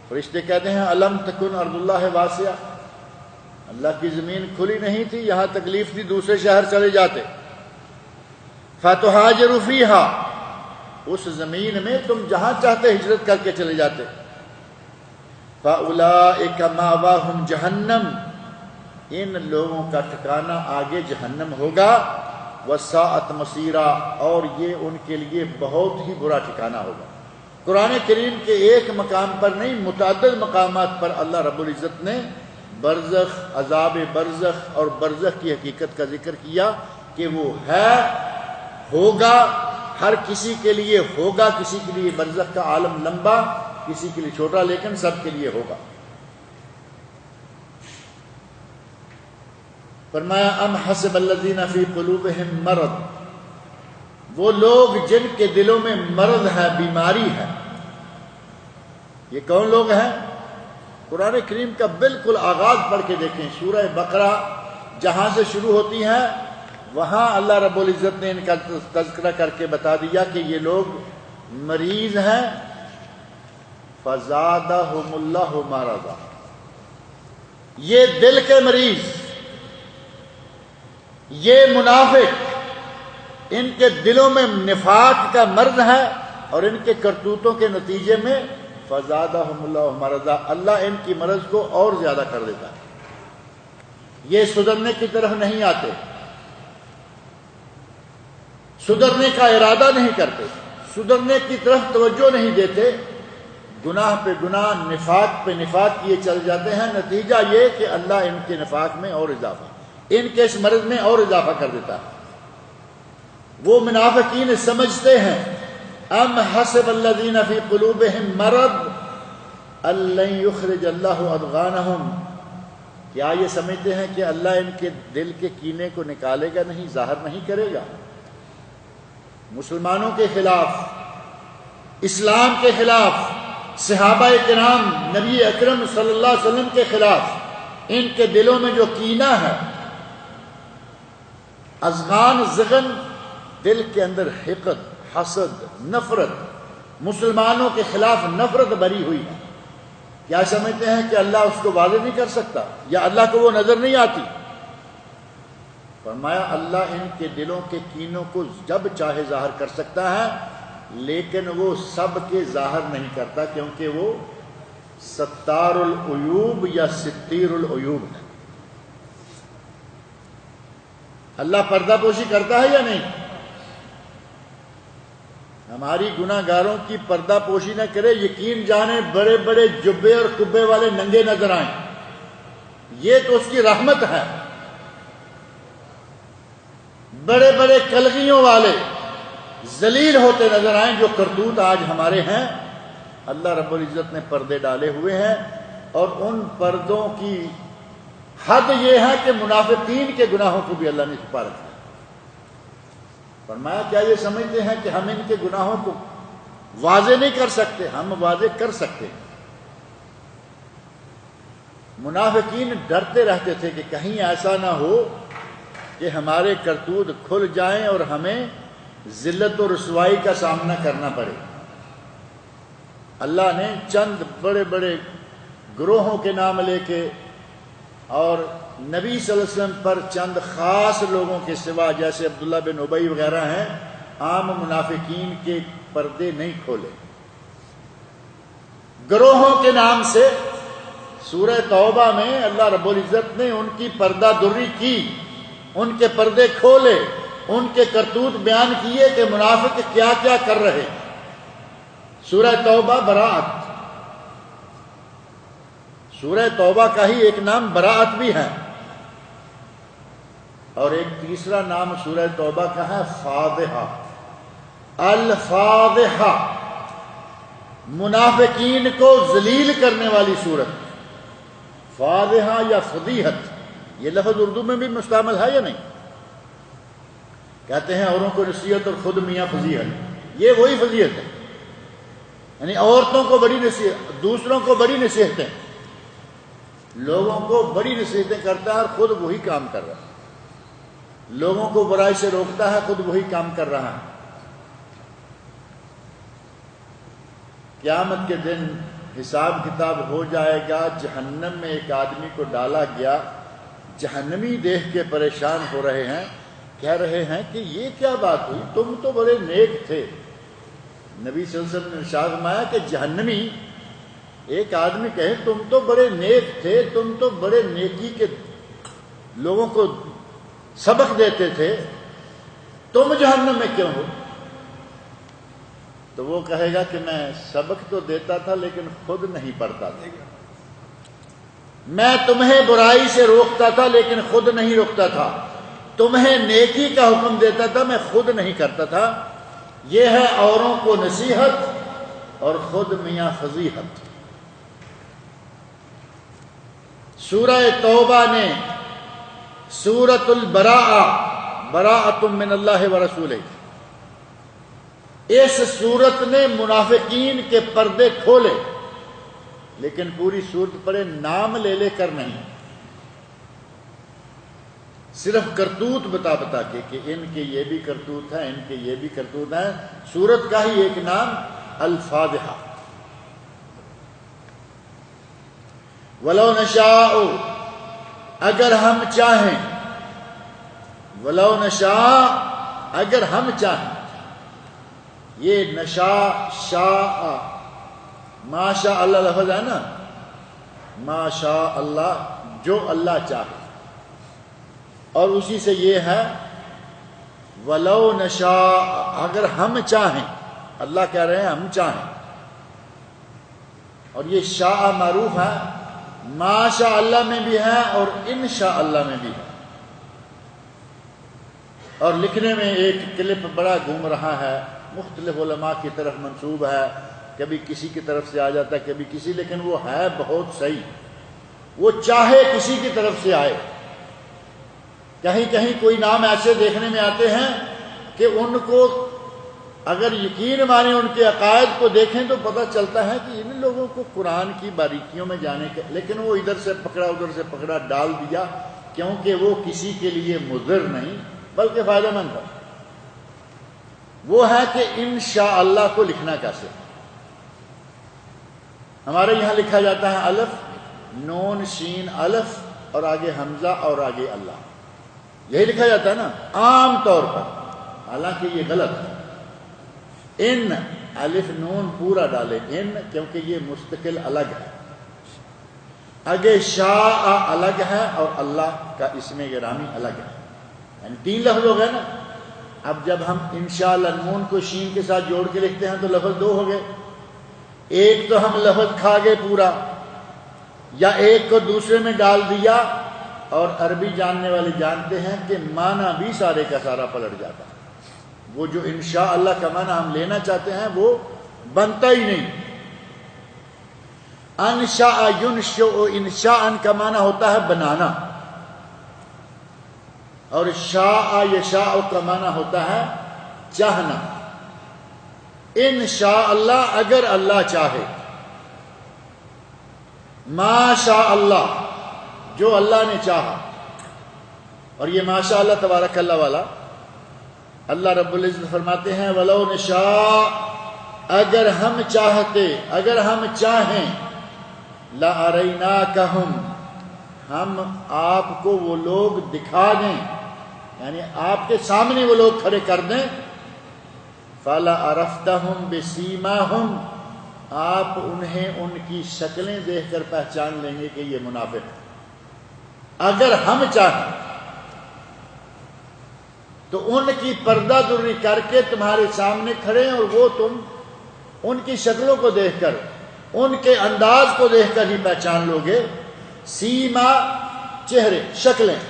فرشتے کہتے ہیں الم تکن ارض اللہ واسعہ، اللہ کی زمین کھلی نہیں تھی، یہاں تکلیف تھی، دوسرے شہر چلے جاتے۔ فتہاجروا فیہا، اس زمین میں تم جہاں چاہتے ہجرت کر کے چلے جاتے۔ فاولئک مأواہم جہنم، ان لوگوں کا ٹھکانہ آگے جہنم ہوگا، وساءت مصیرا، اور یہ ان کے لیے بہت ہی برا ٹھکانہ ہوگا۔ قرآن کریم کے ایک مقام پر نہیں، متعدد مقامات پر اللہ رب العزت نے برزخ، عذاب برزخ اور برزخ کی حقیقت کا ذکر کیا کہ وہ ہے، ہوگا، ہر کسی کے لیے ہوگا، کسی کے لیے برزخ کا عالم لمبا، کسی کے لیے چھوٹا، لیکن سب کے لیے ہوگا۔ فرمایا ام حسب الذین فی قلوبہم مرض، وہ لوگ جن کے دلوں میں مرض ہے، بیماری ہے۔ یہ کون لوگ ہیں؟ قرآن کریم کا بالکل آغاز پڑھ کے دیکھیں، سورہ بقرہ جہاں سے شروع ہوتی ہے وہاں اللہ رب العزت نے ان کا تذکرہ کر کے بتا دیا کہ یہ لوگ مریض ہیں۔ فزادہم اللہ مرضا، یہ دل کے مریض، یہ منافق، ان کے دلوں میں نفاق کا مرض ہے، اور ان کے کرتوتوں کے نتیجے میں فزادہم اللہ مرضا، اللہ ان کی مرض کو اور زیادہ کر دیتا ہے۔ یہ سدھرنے کی طرف نہیں آتے، سدھرنے کا ارادہ نہیں کرتے، سدھرنے کی طرف توجہ نہیں دیتے، گناہ پہ گناہ، نفاق پہ نفاق کیے چل جاتے ہیں۔ نتیجہ یہ کہ اللہ ان کے نفاق میں اور اضافہ، ان کے اس مرض میں اور اضافہ کر دیتا ہے۔ وہ منافقین سمجھتے ہیں ام حسب الذین فی قلوبہم مرض ان لن یخرج اللہ اضغانہم، کیا یہ سمجھتے ہیں کہ اللہ ان کے دل کے کینے کو نکالے گا نہیں، ظاہر نہیں کرے گا؟ مسلمانوں کے خلاف، اسلام کے خلاف، صحابہ کرام، نبی اکرم صلی اللہ علیہ وسلم کے خلاف ان کے دلوں میں جو کینہ ہے، اذغان، زغن، دل کے اندر حقد، حسد، نفرت، مسلمانوں کے خلاف نفرت بھری ہوئی ہے۔ کیا سمجھتے ہیں کہ اللہ اس کو واضح نہیں کر سکتا، یا اللہ کو وہ نظر نہیں آتی؟ فرمایا اللہ ان کے دلوں کے کینوں کو جب چاہے ظاہر کر سکتا ہے، لیکن وہ سب کے ظاہر نہیں کرتا، کیونکہ وہ ستار العیوب یا ستیر العیوب ہے۔ اللہ پردہ پوشی کرتا ہے یا نہیں؟ ہماری گناہ گاروں کی پردہ پوشی نہ کرے، یقین جانے بڑے بڑے جبے اور کبے والے ننگے نظر آئیں، یہ تو اس کی رحمت ہے۔ بڑے بڑے کلغیوں والے ذلیل ہوتے نظر آئیں، جو کرتوت آج ہمارے ہیں، اللہ رب العزت نے پردے ڈالے ہوئے ہیں، اور ان پردوں کی حد یہ ہے کہ منافقین کے گناہوں کو بھی اللہ نے چھپا رکھا ہے۔ فرمایا کیا یہ سمجھتے ہیں کہ ہم ان کے گناہوں کو واضح نہیں کر سکتے؟ ہم واضح کر سکتے ہیں۔ منافقین ڈرتے رہتے تھے کہ کہیں ایسا نہ ہو کہ ہمارے کرتوت کھل جائیں اور ہمیں ذلت و رسوائی کا سامنا کرنا پڑے۔ اللہ نے چند بڑے بڑے گروہوں کے نام لے کے اور نبی صلی اللہ علیہ وسلم پر چند خاص لوگوں کے سوا، جیسے عبداللہ بن ابی وغیرہ ہیں، عام منافقین کے پردے نہیں کھولے۔ گروہوں کے نام سے سورہ توبہ میں اللہ رب العزت نے ان کی پردہ دری کی، ان کے پردے کھولے، ان کے کرتوت بیان کیے کہ منافق کیا کیا کر رہے ہیں۔ سورہ توبہ براءت، سورہ توبہ کا ہی ایک نام براءت بھی ہے، اور ایک تیسرا نام سورہ توبہ کا ہے فاضحہ، الفاضحہ، منافقین کو ذلیل کرنے والی سورت۔ فاضحہ یا فضیحت، یہ لفظ اردو میں بھی مستعمل ہے یا نہیں؟ کہتے ہیں اوروں کو نصیحت اور خود میاں فضیحت، یہ وہی فضیحت ہے، یعنی عورتوں کو بڑی نصیحت، دوسروں کو بڑی نصیحتیں، لوگوں کو بڑی نصیحتیں کرتا ہے اور خود وہی کام کر رہا ہے، لوگوں کو برائی سے روکتا ہے، خود وہی کام کر رہا ہے۔ قیامت کے دن حساب کتاب ہو جائے گا، جہنم میں ایک آدمی کو ڈالا گیا، جہنمی دیکھ کے پریشان ہو رہے ہیں، کہہ رہے ہیں کہ یہ کیا بات ہوئی، تم تو بڑے نیک تھے۔ نبی صلی اللہ علیہ وسلم نے ارشاد فرمایا کہ جہنمی ایک آدمی کہے تم تو بڑے نیک تھے، تم تو بڑے نیکی کے لوگوں کو سبق دیتے تھے، تم جہنم میں کیوں ہو؟ تو وہ کہے گا کہ میں سبق تو دیتا تھا لیکن خود نہیں پڑھتا تھا، میں تمہیں برائی سے روکتا تھا لیکن خود نہیں روکتا تھا، تمہیں نیکی کا حکم دیتا تھا، میں خود نہیں کرتا تھا۔ یہ ہے اوروں کو نصیحت اور خود میاں فضیحت۔ سورہ توبہ نے سورۃ البراءہ، براءۃ من اللہ ورسولہ، اس سورت نے منافقین کے پردے کھولے، لیکن پوری سورت پڑھے نام لے لے کر نہیں، صرف کرتوت بتا بتا کے کہ ان کے یہ بھی کرتوت ہے، ان کے یہ بھی کرتوت ہے۔ سورت کا ہی ایک نام الفاضحہ۔ وَلَوْ نَشَاءُ، اگر ہم چاہیں، وَلَوْ نَشَاءُ، اگر ہم چاہیں، یہ نشاء، شاء، ما شاء اللہ لفظ ہے نا، ما شاء اللہ، جو اللہ چاہے، اور اسی سے یہ ہے وَلَوْ نَشَاءُ، اگر ہم چاہیں، اللہ کہہ رہے ہیں ہم چاہیں، اور یہ شاء معروف ہے، ما شاء اللہ میں بھی ہے اور ان شاء اللہ میں بھی ہے۔ اور لکھنے میں ایک کلپ بڑا گھوم رہا ہے، مختلف علماء کی طرف منسوب ہے، کبھی کسی کی طرف سے آ جاتا ہے کبھی کسی، لیکن وہ ہے بہت صحیح، وہ چاہے کسی کی طرف سے آئے۔ کہیں کہیں کوئی نام ایسے دیکھنے میں آتے ہیں کہ ان کو اگر یقین مانے، ان کے عقائد کو دیکھیں تو پتہ چلتا ہے کہ ان لوگوں کو قرآن کی باریکیوں میں جانے کے، لیکن وہ ادھر سے پکڑا ادھر سے پکڑا ڈال دیا، کیونکہ وہ کسی کے لیے مضر نہیں بلکہ فائدہ مند ہے۔ وہ ہے کہ انشاءاللہ کو لکھنا کیسے؟ ہمارے یہاں لکھا جاتا ہے الف، نون شین الف اور آگے حمزہ اور آگے اللہ، یہی لکھا جاتا ہے نا عام طور پر، حالانکہ یہ غلط ہے۔ ان الف نون پورا ڈالے ان، کیونکہ یہ مستقل الگ ہے، آگے شاء الگ ہے اور اللہ کا اسم گرامی الگ ہے، یعنی 3 لفظ ہو گئے نا۔ اب جب ہم انشاءاللہ نون کو شین کے ساتھ جوڑ کے لکھتے ہیں تو لفظ 2 ہو گئے، ایک تو ہم لفظ کھا گئے پورا، یا ایک کو دوسرے میں ڈال دیا، اور عربی جاننے والے جانتے ہیں کہ معنی بھی سارے کا سارا پلٹ جاتا ہے۔ وہ جو انشاءاللہ کا معنی ہم لینا چاہتے ہیں وہ بنتا ہی نہیں۔ انشاء ینشئ، انشاء کا معنی ہوتا ہے بنانا، اور شاء یشاء کا معنی ہوتا ہے چاہنا۔ انشاءاللہ اگر اللہ چاہے، ما شاء اللہ جو اللہ نے چاہا، اور یہ ماشاء اللہ تبارک اللہ والا، اللہ رب العزت فرماتے ہیں وَلَوْ نَشَاءُ، اگر ہم چاہتے، اگر ہم چاہیں، لَأَرَيْنَاكَهُمْ، ہم آپ کو وہ لوگ دکھا دیں، یعنی آپ کے سامنے وہ لوگ کھڑے کر دیں، فَلَعَرَفْتَهُمْ بِسِيمَاهُمْ، آپ انہیں ان کی شکلیں دیکھ کر پہچان لیں گے کہ یہ منافق ہے۔ اگر ہم چاہیں تو ان کی پردہ دری کر کے تمہارے سامنے کھڑے ہیں، اور وہ تم ان کی شکلوں کو دیکھ کر، ان کے انداز کو دیکھ کر ہی پہچان لو گے۔ سیما چہرے، شکلیں،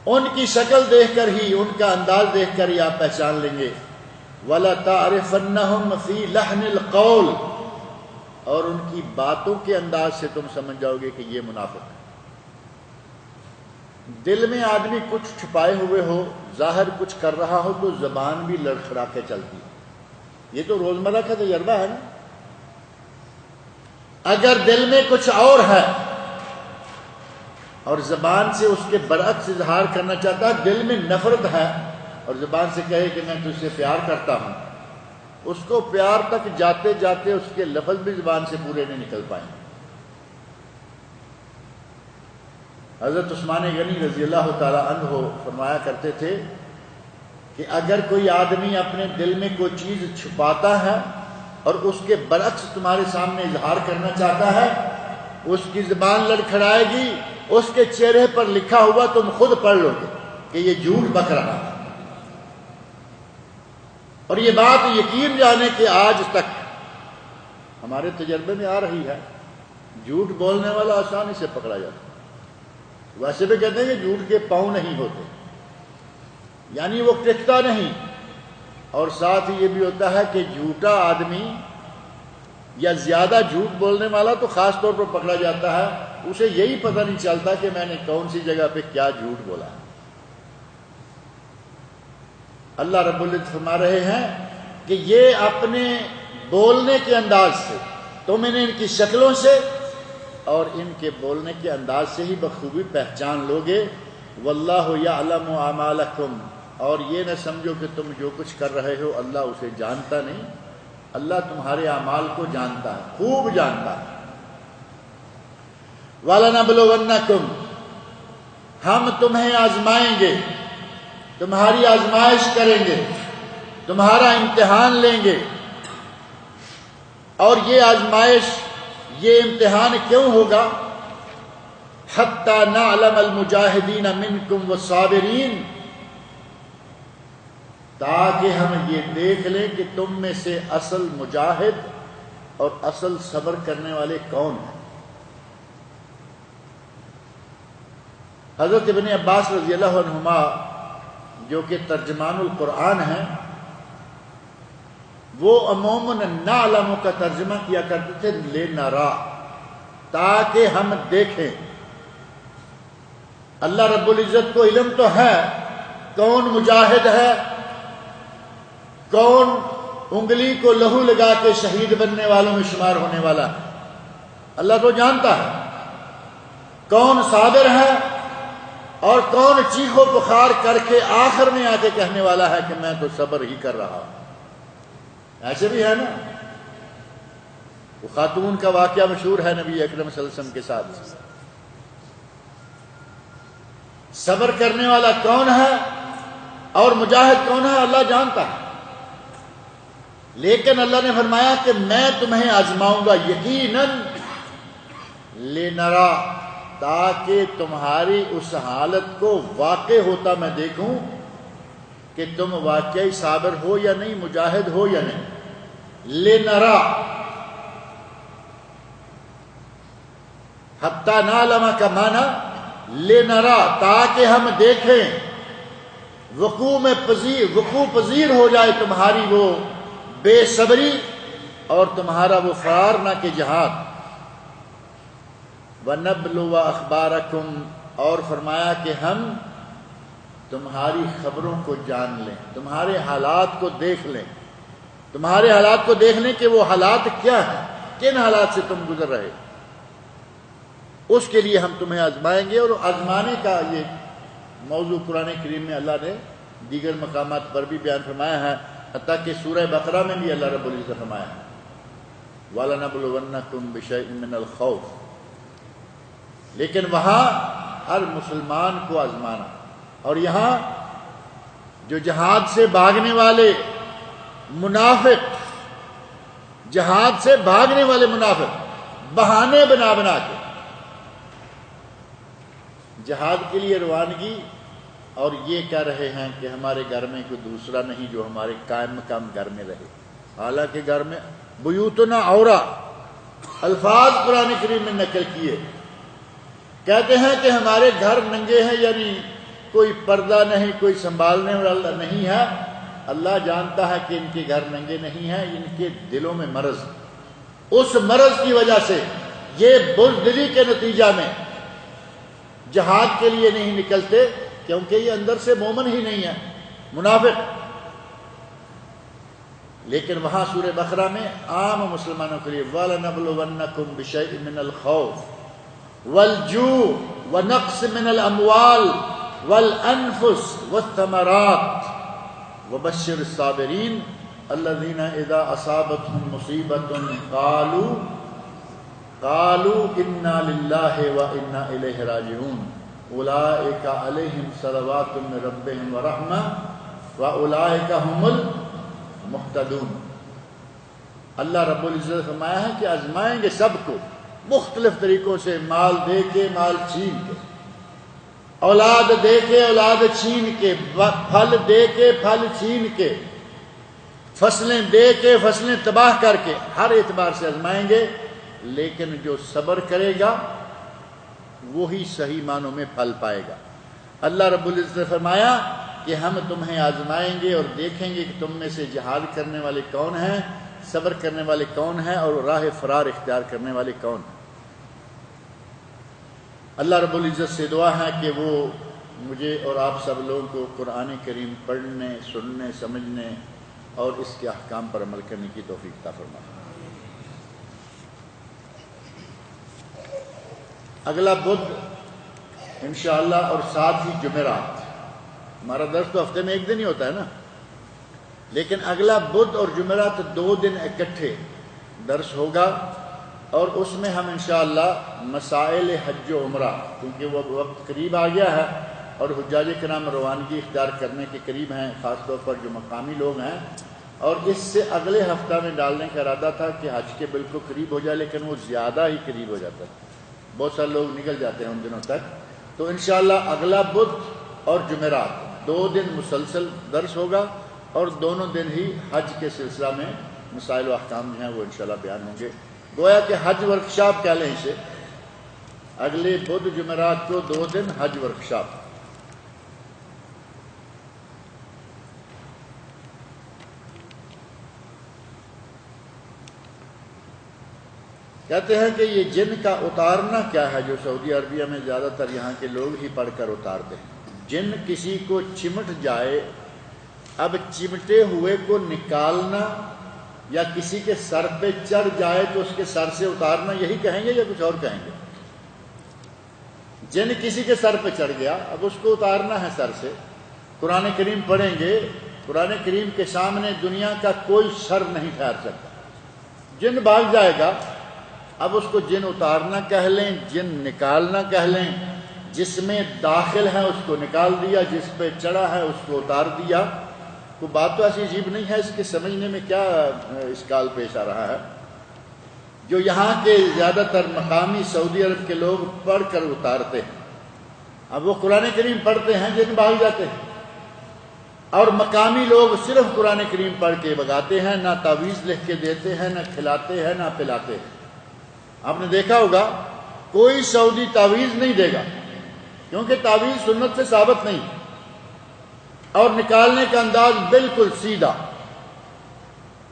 ان کی شکل دیکھ کر ہی، ان کا انداز دیکھ کر ہی آپ پہچان لیں گے۔ وَلَتَعْرِفَنَّهُمْ فِي لَحْنِ الْقَوْلِ، اور ان کی باتوں کے انداز سے تم سمجھ جاؤ گے کہ یہ منافق ہے۔ دل میں آدمی کچھ چھپائے ہوئے ہو، ظاہر کچھ کر رہا ہو تو زبان بھی لڑکھڑا کے چلتی ہے، یہ تو روزمرہ کا تجربہ ہے نا۔ اگر دل میں کچھ اور ہے اور زبان سے اس کے برعکس اظہار کرنا چاہتا ہے، دل میں نفرت ہے اور زبان سے کہے کہ میں تجھ سے پیار کرتا ہوں، اس کو پیار تک جاتے جاتے اس کے لفظ بھی زبان سے پورے نہیں نکل پائیں۔ حضرت عثمان غنی رضی اللہ تعالی عنہ فرمایا کرتے تھے کہ اگر کوئی آدمی اپنے دل میں کوئی چیز چھپاتا ہے اور اس کے برعکس تمہارے سامنے اظہار کرنا چاہتا ہے، اس کی زبان لڑکھڑائے گی، اس کے چہرے پر لکھا ہوا تم خود پڑھ لو گے کہ یہ جھوٹ بک رہا ہے۔ اور یہ بات یقین جانے کہ آج تک ہمارے تجربے میں آ رہی ہے، جھوٹ بولنے والا آسانی سے پکڑا جاتا ہے۔ ویسے بھی کہتے ہیں کہ جھوٹ کے پاؤں نہیں ہوتے، یعنی وہ ٹکتا نہیں، اور ساتھ ہی یہ بھی ہوتا ہے کہ جھوٹا آدمی یا زیادہ جھوٹ بولنے والا تو خاص طور پر پکڑا جاتا ہے، اسے یہی پتہ نہیں چلتا کہ میں نے کون سی جگہ پہ کیا جھوٹ بولا ہے۔ اللہ رب العزت فرما رہے ہیں کہ یہ اپنے بولنے کے انداز سے، تم انہیں ان کی شکلوں سے اور ان کے بولنے کے انداز سے ہی بخوبی پہچان لوگے۔ واللہ یعلم اعمالکم، اور یہ نہ سمجھو کہ تم جو کچھ کر رہے ہو اللہ اسے جانتا نہیں، اللہ تمہارے اعمال کو جانتا ہے، خوب جانتا ہے۔ وَلَنَبْلُوَنَّكُمْ، ہم تمہیں آزمائیں گے، تمہاری آزمائش کریں گے، تمہارا امتحان لیں گے۔ اور یہ آزمائش، یہ امتحان کیوں ہوگا؟ حتی نعلم المجاہدین منکم والصابرین، تاکہ ہم یہ دیکھ لیں کہ تم میں سے اصل مجاہد اور اصل صبر کرنے والے کون ہیں۔ حضرت ابن عباس رضی اللہ عنہما جو کہ ترجمان القرآن ہیں، وہ عموماً نعلم کا ترجمہ کیا کرتے تھے لنرا، تاکہ ہم دیکھیں۔ اللہ رب العزت کو علم تو ہے کون مجاہد ہے، کون انگلی کو لہو لگا کے شہید بننے والوں میں شمار ہونے والا ہے، اللہ تو جانتا ہے کون صابر ہے اور کون چیخ و پکار کر کے آخر میں آ کے کہنے والا ہے کہ میں تو صبر ہی کر رہا ہوں۔ ایسے بھی ہے نا، وہ خاتون کا واقعہ مشہور ہے نبی اکرم صلی اللہ علیہ وسلم کے ساتھ۔ صبر کرنے والا کون ہے اور مجاہد کون ہے اللہ جانتا ہے، لیکن اللہ نے فرمایا کہ میں تمہیں آزماؤں گا یقیناً لنرا، تاکہ تمہاری اس حالت کو واقع ہوتا میں دیکھوں کہ تم واقعی صابر ہو یا نہیں، مجاہد ہو یا نہیں۔ لنرا حتی نعلم کا معنی لنرا، تاکہ ہم دیکھیں، وقوع پذیر ہو جائے تمہاری وہ بے صبری اور تمہارا وہ فرار نہ کہ جہاد۔ وَنَبْلُوَ أَخْبَارَكُمْ، اور فرمایا کہ ہم تمہاری خبروں کو جان لیں، تمہارے حالات کو دیکھ لیں، تمہارے حالات کو دیکھ لیں کہ وہ حالات کیا ہیں، کن حالات سے تم گزر رہے، اس کے لیے ہم تمہیں آزمائیں گے۔ اور آزمانے کا یہ موضوع قرآن کریم میں اللہ نے دیگر مقامات پر بھی بیان فرمایا ہے، حتیٰ کہ سورہ بقرہ میں بھی اللہ رب العزت فرمایا ہے وَلَنَبْلُوَنَّكُمْ بِشَيْءٍ مِّنَ الْخَوْفِ، لیکن وہاں ہر مسلمان کو آزمانا، اور یہاں جو جہاد سے بھاگنے والے منافق، جہاد سے بھاگنے والے منافق بہانے بنا بنا کے جہاد کے لیے روانگی، اور یہ کہہ رہے ہیں کہ ہمارے گھر میں کوئی دوسرا نہیں جو ہمارے قائم مقام گھر میں رہے، حالانکہ گھر میں بیوتنا عورا الفاظ قرآن کریم میں نقل کیے، کہتے ہیں کہ ہمارے گھر ننگے ہیں، یعنی کوئی پردہ نہیں، کوئی سنبھالنے والا نہیں ہے۔ اللہ جانتا ہے کہ ان کے گھر ننگے نہیں ہیں، ان کے دلوں میں مرض، اس مرض کی وجہ سے یہ بزدلی کے نتیجہ میں جہاد کے لیے نہیں نکلتے، کیونکہ یہ اندر سے مومن ہی نہیں ہے، منافق۔ لیکن وہاں سورہ بقرہ میں عام مسلمانوں کے لیے وَلَنَبْلُوَنَّكُمْ بِشَيْءٍ مِّنَ الْخَوْفِ وَالْجُوعِ وَنَقْصٍ مِّنَ الْأَمْوَالِ وَالْأَنفُسِ وَالثَّمَرَاتِ وَبَشِّرِ الصَّابِرِينَ الَّذِينَ إِذَا أَصَابَتْهُمْ مُصِيبَةٌ قَالُوا إِنَّا لِلَّهِ وَإِنَّا إِلَيْهِ رَاجِعُونَ أُولَئِكَ عَلَيْهِمْ صَلَوَاتٌ مِّن رَّبِّهِمْ وَرَحْمَةٌ وَأُولَئِكَ هُمُ الْمُهْتَدُونَ۔ اللہ رب العزت فرمایا ہے کہ آزمائیں گے سب کو مختلف طریقوں سے، مال دے کے، مال چھین کے، اولاد دے کے، اولاد چھین کے، پھل دے کے، پھل چھین کے، فصلیں دے کے، فصلیں تباہ کر کے، ہر اعتبار سے آزمائیں گے، لیکن جو صبر کرے گا وہی صحیح معنوں میں پھل پائے گا۔ اللہ رب العزت نے فرمایا کہ ہم تمہیں آزمائیں گے اور دیکھیں گے کہ تم میں سے جہاد کرنے والے کون ہیں، صبر کرنے والے کون ہیں، اور راہ فرار اختیار کرنے والے کون ہیں۔ اللہ رب العزت سے دعا ہے کہ وہ مجھے اور آپ سب لوگوں کو قرآن کریم پڑھنے، سننے، سمجھنے اور اس کے احکام پر عمل کرنے کی توفیق عطا فرمائے۔ اگلا بدھ انشاءاللہ اور ساتھ ہی جمعرات، ہمارا درس تو ہفتے میں ایک دن ہی ہوتا ہے نا، لیکن اگلا بدھ اور جمعرات 2 دن اکٹھے درس ہوگا، اور اس میں ہم انشاءاللہ مسائل حج و عمرہ، کیونکہ وہ وقت قریب آ گیا ہے اور حجاج کرام روانگی اختیار کرنے کے قریب ہیں، خاص طور پر جو مقامی لوگ ہیں، اور اس سے اگلے ہفتہ میں ڈالنے کا ارادہ تھا کہ حج کے بالکل قریب ہو جائے، لیکن وہ زیادہ ہی قریب ہو جاتا ہے، بہت سارے لوگ نکل جاتے ہیں ان دنوں تک. تو انشاءاللہ اگلا بدھ اور جمعرات 2 دن مسلسل درس ہوگا، اور دونوں دن ہی حج کے سلسلہ میں مسائل و احکام جو ہیں وہ انشاءاللہ بیان ہوں گے. گویا کہ حج ورکشاپ کہہ لیں اسے. اگلے بدھ جمعرات کو 2 دن حج ورکشاپ. کہتے ہیں کہ یہ جن کا اتارنا کیا ہے جو سعودی عربیہ میں زیادہ تر یہاں کے لوگ ہی پڑھ کر اتارتے ہیں. جن کسی کو چمٹ جائے، اب چمٹے ہوئے کو نکالنا یا کسی کے سر پہ چڑھ جائے تو اس کے سر سے اتارنا، یہی کہیں گے یا کچھ اور کہیں گے؟ جن کسی کے سر پہ چڑھ گیا، اب اس کو اتارنا ہے سر سے. قرآن کریم پڑھیں گے، قرآن کریم کے سامنے دنیا کا کوئی شر نہیں ٹھہر سکتا. جن بھاگ جائے گا، اب اس کو جن اتارنا کہہ لیں، جن نکالنا کہہ لیں. جس میں داخل ہے اس کو نکال دیا، جس پہ چڑھا ہے اس کو اتار دیا. کوئی بات تو ایسی عجیب نہیں ہے، اس کے سمجھنے میں کیا اشکال پیش آ رہا ہے؟ جو یہاں کے زیادہ تر مقامی سعودی عرب کے لوگ پڑھ کر اتارتے ہیں، اب وہ قرآن کریم پڑھتے ہیں، جن بھاگ جاتے ہیں. اور مقامی لوگ صرف قرآن کریم پڑھ کے بگاتے ہیں، نہ تعویذ لکھ کے دیتے ہیں، نہ کھلاتے ہیں، نہ پلاتے ہیں. آپ نے دیکھا ہوگا کوئی سعودی تعویذ نہیں دے گا، کیونکہ تعویذ سنت سے ثابت نہیں، اور نکالنے کا انداز بالکل سیدھا.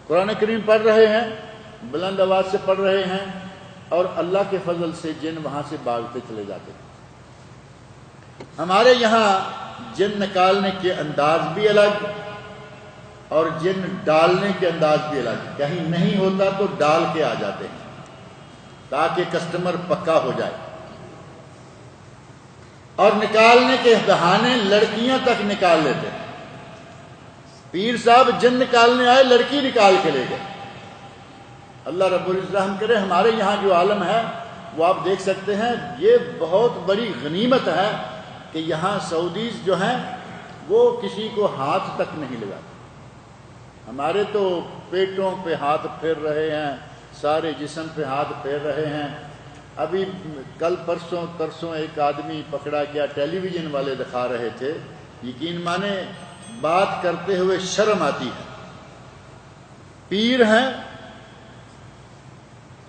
قرآن کریم پڑھ رہے ہیں، بلند آواز سے پڑھ رہے ہیں، اور اللہ کے فضل سے جن وہاں سے بھاگتے چلے جاتے ہیں. ہمارے یہاں جن نکالنے کے انداز بھی الگ اور جن ڈالنے کے انداز بھی الگ. کہیں نہیں ہوتا تو ڈال کے آ جاتے ہیں تاکہ کسٹمر پکا ہو جائے. اور نکالنے کے بہانے لڑکیاں تک نکال لیتے ہیں. پیر صاحب جن نکالنے آئے، لڑکی نکال کے لے گئے. اللہ رب العزت رحم کرے. ہمارے یہاں جو عالم ہے وہ آپ دیکھ سکتے ہیں. یہ بہت بڑی غنیمت ہے کہ یہاں سعودیز جو ہیں وہ کسی کو ہاتھ تک نہیں لگاتے. ہمارے تو پیٹوں پہ ہاتھ پھیر رہے ہیں، سارے جسم پہ ہاتھ پھیر رہے ہیں. ابھی کل پرسوں ترسوں ایک آدمی پکڑا گیا، ٹیلی ویژن والے دکھا رہے تھے. یقین مانے بات کرتے ہوئے شرم آتی ہے. پیر ہیں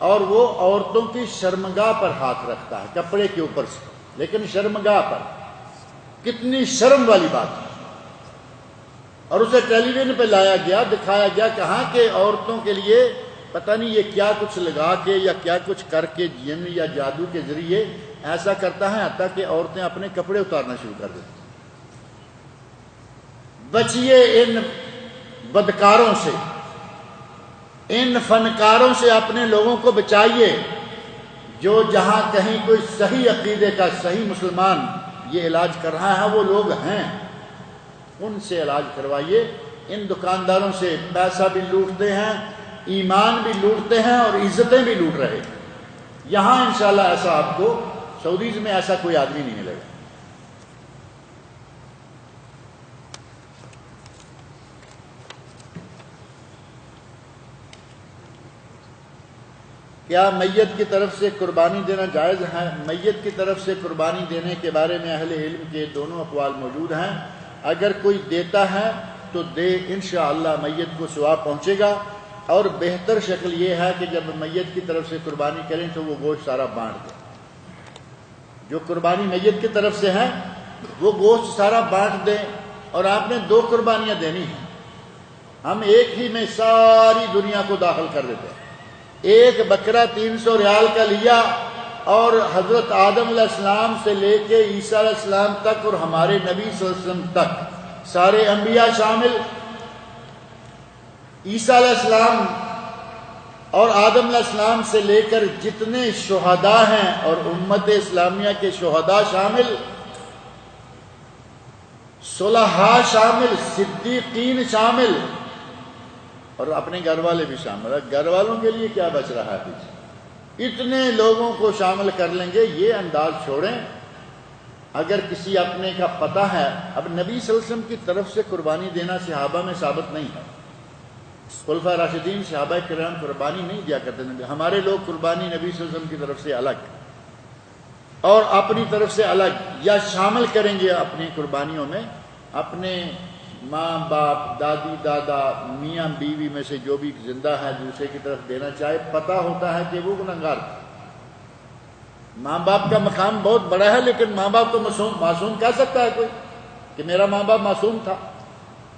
اور وہ عورتوں کی شرمگاہ پر ہاتھ رکھتا ہے، کپڑے کے اوپر سے، لیکن شرمگاہ پر. کتنی شرم والی بات ہے. اور اسے ٹیلی ویژن پہ لایا گیا، دکھایا گیا. کہاں کہ عورتوں کے لیے پتہ نہیں یہ کیا کچھ لگا کے یا کیا کچھ کر کے جن یا جادو کے ذریعے ایسا کرتا ہے، حتیٰ کہ عورتیں اپنے کپڑے اتارنا شروع کر دیتی. بچیے ان بدکاروں سے، ان فنکاروں سے اپنے لوگوں کو بچائیے. جو جہاں کہیں کوئی صحیح عقیدے کا صحیح مسلمان یہ علاج کر رہا ہے وہ لوگ ہیں، ان سے علاج کروائیے. ان دکانداروں سے پیسہ بھی لوٹتے ہیں، ایمان بھی لوٹتے ہیں، اور عزتیں بھی لوٹ رہے ہیں. یہاں انشاءاللہ ایسا آپ کو سعودیز میں ایسا کوئی آدمی نہیں ملے گا. کیا میت کی طرف سے قربانی دینا جائز ہے؟ میت کی طرف سے قربانی دینے کے بارے میں اہل علم کے دونوں اقوال موجود ہیں. اگر کوئی دیتا ہے تو دے، انشاءاللہ میت کو ثواب پہنچے گا. اور بہتر شکل یہ ہے کہ جب میت کی طرف سے قربانی کریں تو وہ گوشت سارا بانٹ دیں. جو قربانی میت کی طرف سے ہے وہ گوشت سارا بانٹ دیں. اور آپ نے 2 قربانیاں دینی ہیں. ہم ایک ہی میں ساری دنیا کو داخل کر دیتے ہیں. ایک بکرا 300 ریال کا لیا، اور حضرت آدم علیہ السلام سے لے کے عیسیٰ علیہ السلام تک اور ہمارے نبی صلی اللہ علیہ وسلم تک سارے انبیاء شامل، عیسیٰ علیہ السلام اور آدم علیہ السلام سے لے کر جتنے شہداء ہیں اور امت اسلامیہ کے شہداء شامل، صلحاء شامل، صدیقین شامل، اور اپنے گھر والے بھی شامل. گھر والوں کے لیے کیا بچ رہا ہے پیچھے؟ اتنے لوگوں کو شامل کر لیں گے. یہ انداز چھوڑیں. اگر کسی اپنے کا پتہ ہے، اب نبی صلی اللہ علیہ وسلم کی طرف سے قربانی دینا صحابہ میں ثابت نہیں ہے. خلفائے راشدین صحابہ کرام قربانی نہیں دیا کرتے. ہمارے لوگ قربانی نبی صلی اللہ علیہ وسلم کی طرف سے الگ. اور اپنی طرف سے الگ، یا شامل کریں گے اپنی قربانیوں میں اپنے ماں باپ، دادی دادا، میاں بیوی میں سے جو بھی زندہ ہے دوسرے کی طرف دینا چاہے، پتہ ہوتا ہے کہ وہ گنہگار تھا۔ ماں باپ کا مقام بہت بڑا ہے، لیکن ماں باپ کو معصوم کہہ سکتا ہے کوئی کہ میرا ماں باپ معصوم تھا؟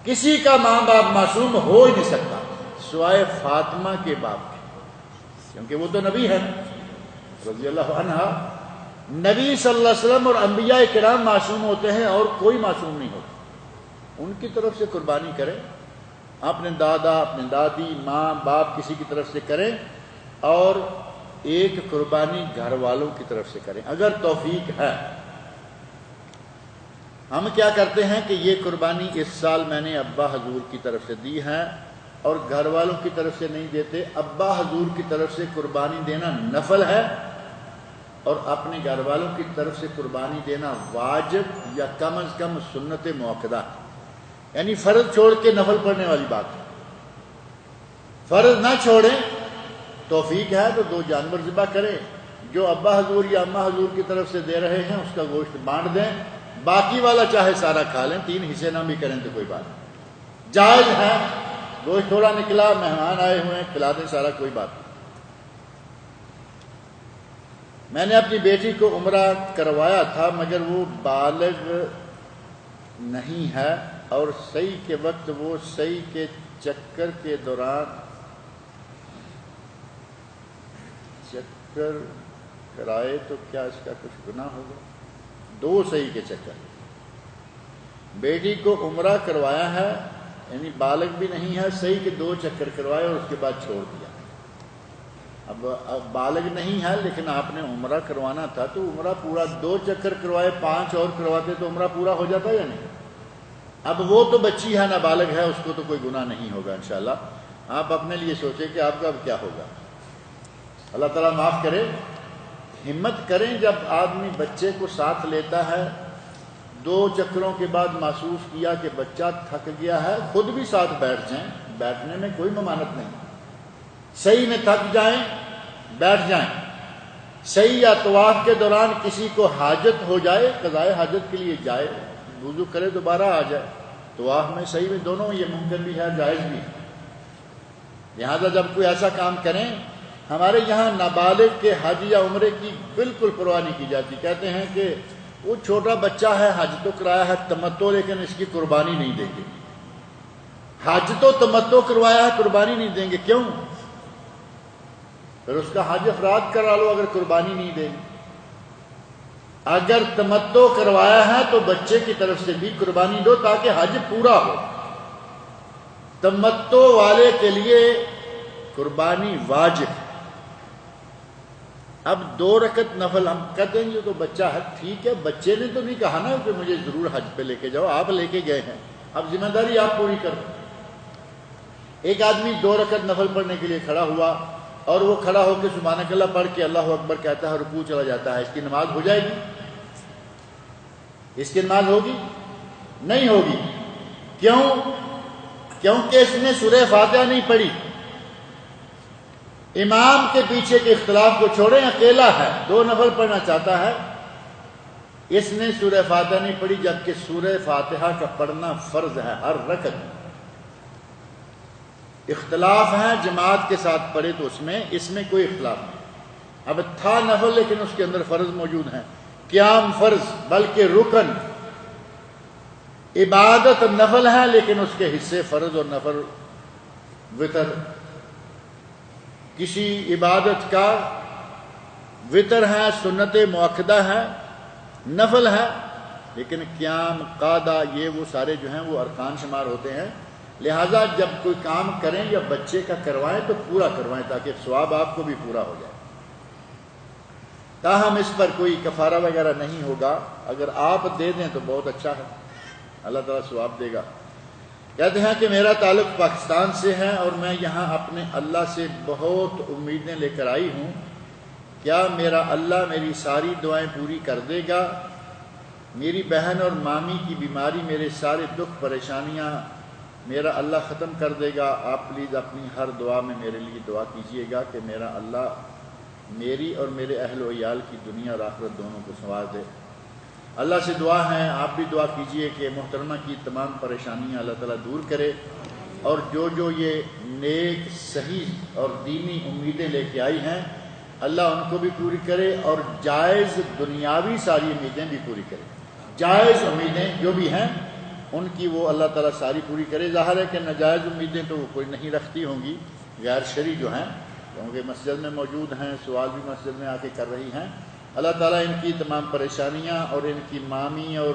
کسی کا ماں باپ معصوم ہو ہی نہیں سکتا سوائے فاطمہ کے باپ کے، کیونکہ وہ تو نبی ہے رضی اللہ عنہ۔ نبی صلی اللہ علیہ وسلم اور انبیاء کرام معصوم ہوتے ہیں اور کوئی معصوم نہیں ہوتا۔ ان کی طرف سے قربانی کریں، اپنے دادا، اپنے دادی، ماں باپ کسی کی طرف سے کریں، اور ایک قربانی گھر والوں کی طرف سے کریں اگر توفیق ہے۔ ہم کیا کرتے ہیں کہ یہ قربانی اس سال میں نے ابا حضور کی طرف سے دی ہے اور گھر والوں کی طرف سے نہیں دیتے۔ ابا حضور کی طرف سے قربانی دینا نفل ہے اور اپنے گھر والوں کی طرف سے قربانی دینا واجب یا کم از کم سنت موقدہ، یعنی فرض چھوڑ کے نفل پڑھنے والی بات ہے۔ فرض نہ چھوڑیں، توفیق ہے تو 2 جانور ذبح کریں، جو ابا حضور یا اماں حضور کی طرف سے دے رہے ہیں اس کا گوشت بانٹ دیں، باقی والا چاہے سارا کھا لیں، 3 حصے نہ بھی کریں تو کوئی بات نہیں، جائز ہے۔ گوشت تھوڑا نکلا، مہمان آئے ہوئے ہیں، کھلا دیں سارا، کوئی بات نہیں۔ میں نے اپنی بیٹی کو عمرہ کروایا تھا مگر وہ بالغ نہیں ہے اور سعی کے وقت وہ سعی کے چکر کے دوران چکر کرائے تو کیا اس کا کچھ گناہ ہوگا؟ 2 سعی کے چکر، بیٹی کو عمرہ کروایا ہے یعنی بالغ بھی نہیں ہے، سعی کے 2 چکر کروائے اور اس کے بعد چھوڑ دیا۔ اب بالغ نہیں ہے لیکن آپ نے عمرہ کروانا تھا تو عمرہ پورا 2 چکر کروائے، 5 اور کرواتے تو عمرہ پورا ہو جاتا یا نہیں؟ اب وہ تو بچی ہے، نابالغ ہے، اس کو تو کوئی گناہ نہیں ہوگا انشاءاللہ۔ آپ اپنے لیے سوچیں کہ آپ کا اب کیا ہوگا، اللہ تعالیٰ معاف کرے۔ ہمت کریں، جب آدمی بچے کو ساتھ لیتا ہے، 2 چکروں کے بعد محسوس کیا کہ بچہ تھک گیا ہے، خود بھی ساتھ بیٹھ جائیں، بیٹھنے میں کوئی ممانعت نہیں، صحیح میں تھک جائیں بیٹھ جائیں۔ صحیح یا طواف کے دوران کسی کو حاجت ہو جائے، قضائے حاجت کے لیے جائے، وضو کرے دوبارہ آ جائے، طواف میں صحیح میں دونوں یہ ممکن بھی ہے، جائز بھی ہے۔ لہذا جب کوئی ایسا کام کریں، ہمارے یہاں نابالغ کے حج یا عمرے کی بالکل پرواہ نہیں کی جاتی، کہتے ہیں کہ وہ چھوٹا بچہ ہے، حج تو کرایا ہے تمتع، لیکن اس کی قربانی نہیں دیں گے۔ حج تو تمتع کروایا ہے، قربانی نہیں دیں گے، کیوں؟ پھر اس کا حج افراد کرا لو اگر قربانی نہیں دیں گے۔ اگر تمتع کروایا ہے تو بچے کی طرف سے بھی قربانی دو تاکہ حج پورا ہو۔ تمتع والے کے لیے قربانی واجب۔ اب 2 رکعت نفل ہم کہتے ہیں یہ تو بچہ ہے، ٹھیک ہے، بچے نے تو نہیں کہا نا کہ مجھے ضرور حج پہ لے کے جاؤ، آپ لے کے گئے ہیں، اب ذمہ داری آپ پوری کرو۔ ایک آدمی 2 رکعت نفل پڑھنے کے لیے کھڑا ہوا اور وہ کھڑا ہو کے سبحانک اللہ پڑھ کے اللہ اکبر کہتا ہے، رکوع چلا جاتا ہے، اس کی نماز ہو جائے گی؟ اس کی نماز ہوگی؟ نہیں ہوگی۔ کیوں؟ کیونکہ اس نے سورہ فاتحہ نہیں پڑھی۔ امام کے پیچھے کے اختلاف کو چھوڑیں، اکیلا ہے، 2 نفل پڑھنا چاہتا ہے، اس نے سورہ فاتحہ نہیں پڑھی، جبکہ سورہ فاتحہ کا پڑھنا فرض ہے ہر رکعت میں۔ اختلاف ہے، جماعت کے ساتھ پڑھے تو اس میں کوئی اختلاف نہیں۔ اب تھا نفل لیکن اس کے اندر فرض موجود ہیں، قیام فرض بلکہ رکن، عبادت نفل ہے لیکن اس کے حصے فرض اور نفل وتر۔ کسی عبادت کا وتر ہے، سنت مؤکدہ ہے، نفل ہے، لیکن قیام، قعدہ، یہ وہ سارے جو ہیں وہ ارکان شمار ہوتے ہیں۔ لہذا جب کوئی کام کریں یا بچے کا کروائیں تو پورا کروائیں تاکہ ثواب آپ کو بھی پورا ہو جائے۔ تاہم اس پر کوئی کفارہ وغیرہ نہیں ہوگا، اگر آپ دے دیں تو بہت اچھا ہے، اللہ تعالیٰ ثواب دے گا۔ کہتے ہیں کہ میرا تعلق پاکستان سے ہے اور میں یہاں اپنے اللہ سے بہت امیدیں لے کر آئی ہوں، کیا میرا اللہ میری ساری دعائیں پوری کر دے گا؟ میری بہن اور مامی کی بیماری، میرے سارے دکھ پریشانیاں میرا اللہ ختم کر دے گا۔ آپ پلیز اپنی ہر دعا میں میرے لیے دعا کیجیے گا کہ میرا اللہ میری اور میرے اہل و عیال کی دنیا اور آخرت دونوں کو سنوار دے۔ اللہ سے دعا ہے، آپ بھی دعا کیجئے کہ محترمہ کی تمام پریشانیاں اللہ تعالیٰ دور کرے، اور جو جو یہ نیک صحیح اور دینی امیدیں لے کے آئی ہیں اللہ ان کو بھی پوری کرے، اور جائز دنیاوی ساری امیدیں بھی پوری کرے۔ جائز امیدیں جو بھی ہیں ان کی وہ اللہ تعالیٰ ساری پوری کرے۔ ظاہر ہے کہ ناجائز امیدیں تو وہ کوئی نہیں رکھتی ہوں گی، غیر شرعی جو ہیں، کیونکہ مسجد میں موجود ہیں، سوال بھی مسجد میں آ کے کر رہی ہیں۔ اللہ تعالیٰ ان کی تمام پریشانیاں اور ان کی مامی اور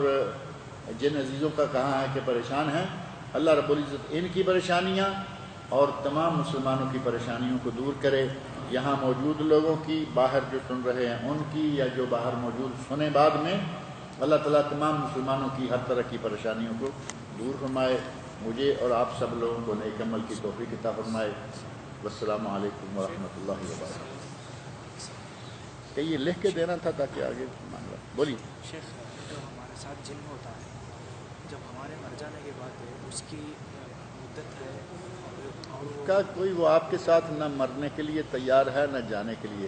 جن عزیزوں کا کہا ہے کہ پریشان ہیں، اللہ رب العزت ان کی پریشانیاں اور تمام مسلمانوں کی پریشانیوں کو دور کرے۔ یہاں موجود لوگوں کی، باہر جو سن رہے ہیں ان کی، یا جو باہر موجود سنے بعد میں، اللہ تعالیٰ تمام مسلمانوں کی ہر طرح کی پریشانیوں کو دور فرمائے۔ مجھے اور آپ سب لوگوں کو نیک عمل کی توفیق عطا فرمائے۔ والسلام علیکم ورحمۃ اللہ وبرکاتہ۔ کہ یہ لکھ کے دینا تھا تاکہ آگے مانگا بولی۔ شیخ، جو ہمارے ساتھ جن ہوتا ہے، جب ہمارے مر جانے کے بعد اس کی مدت ہے اور وہ کا کوئی وہ آپ کے ساتھ نہ مرنے کے لیے تیار ہے نہ جانے کے لیے۔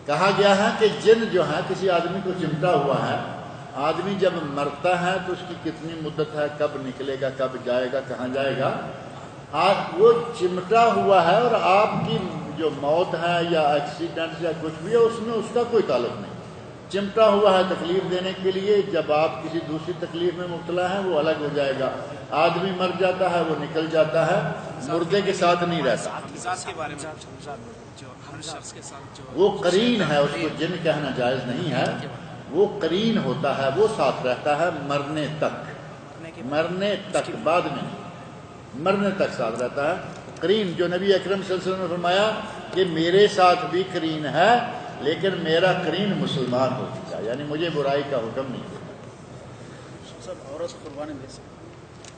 کہا گیا ہے کہ جن جو ہے کسی آدمی کو چمٹا ہوا ہے، آدمی جب مرتا ہے تو اس کی کتنی مدت ہے، کب نکلے گا، کب جائے گا، کہاں جائے گا، وہ چمٹا ہوا ہے، اور آپ کی جو موت ہے یا ایکسیڈنٹ یا کچھ بھی ہے اس میں اس کا کوئی تعلق نہیں۔ چمٹا ہوا ہے تکلیف دینے کے لیے، جب آپ کسی دوسری تکلیف میں مبتلا ہیں وہ الگ ہو جائے گا۔ آدمی مر جاتا ہے وہ نکل جاتا ہے، مردے کے ساتھ نہیں رہتا۔ ذات کے بارے میں جو ہر شخص کے ساتھ جو وہ قرین ہے، اس کو جن کہنا جائز نہیں ہے، وہ قرین ہوتا ہے، وہ ساتھ رہتا ہے مرنے تک، مرنے تک، بعد میں نہیں، مرنے تک ساتھ رہتا ہے۔ قرین جو نبی اکرم صلی اللہ علیہ وسلم نے فرمایا کہ میرے ساتھ بھی قرین ہے، لیکن میرا قرین مسلمان ہو چکا، یعنی مجھے برائی کا حکم نہیں دیتا۔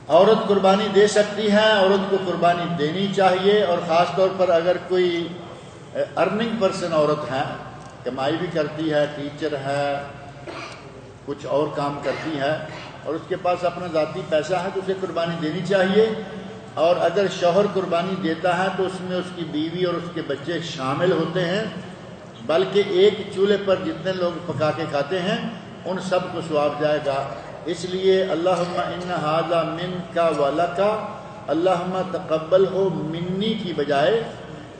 عورت قربانی دے سکتی ہے، عورت کو قربانی دینی چاہیے، اور خاص طور پر اگر کوئی ارننگ پرسن عورت ہے، کمائی بھی کرتی ہے، ٹیچر ہے، کچھ اور کام کرتی ہے، اور اس کے پاس اپنا ذاتی پیسہ ہے تو اسے قربانی دینی چاہیے۔ اور اگر شوہر قربانی دیتا ہے تو اس میں اس کی بیوی اور اس کے بچے شامل ہوتے ہیں، بلکہ ایک چولہے پر جتنے لوگ پکا کے کھاتے ہیں ان سب کو ثواب جائے گا۔ اس لیے اللہم ان ھذا منک ولک، اللہم تقبل ہو منی کی بجائے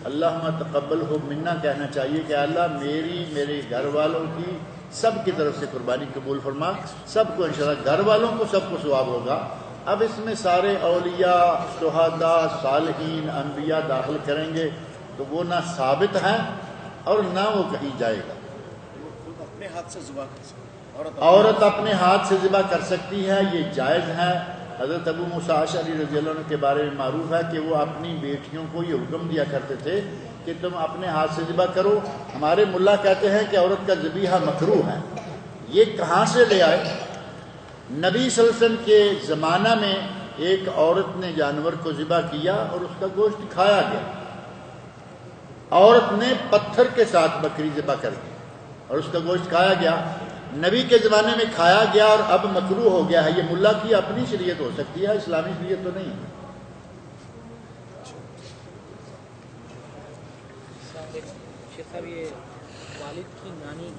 اللہم تقبل ہو منا کہنا چاہیے کہ اللہ میری، میرے گھر والوں کی، سب کی طرف سے قربانی قبول فرما، سب کو انشاءاللہ، گھر والوں کو سب کو ثواب ہوگا۔ اب اس میں سارے اولیاء، شہداء، صالحین، انبیاء داخل کریں گے تو وہ نہ ثابت ہے اور نہ وہ کہیں جائے گا۔ اپنے ہاتھ سے ذبح کر سکتے، عورت اپنے ہاتھ سے ذبح کر سکتی ہے، یہ جائز ہے۔ حضرت ابو موسیٰ اشعری رضی اللہ عنہ کے بارے میں معروف ہے کہ وہ اپنی بیٹیوں کو یہ حکم دیا کرتے تھے کہ تم اپنے ہاتھ سے ذبح کرو۔ ہمارے ملا کہتے ہیں کہ عورت کا ذبیحہ مکروہ ہے۔ یہ کہاں سے لے آئے؟ نبی صلی اللہ علیہ وسلم کے زمانہ میں ایک عورت نے جانور کو ذبح کیا اور اس کا گوشت کھایا گیا۔ عورت نے پتھر کے ساتھ بکری ذبح کر دی اور اس کا گوشت کھایا گیا۔ نبی کے زمانے میں کھایا گیا اور اب مکروہ ہو گیا ہے۔ یہ ملا کی اپنی شریعت ہو سکتی ہے، اسلامی شریعت تو نہیں ہے۔ شیخ صاحب، یہ والد کی نانی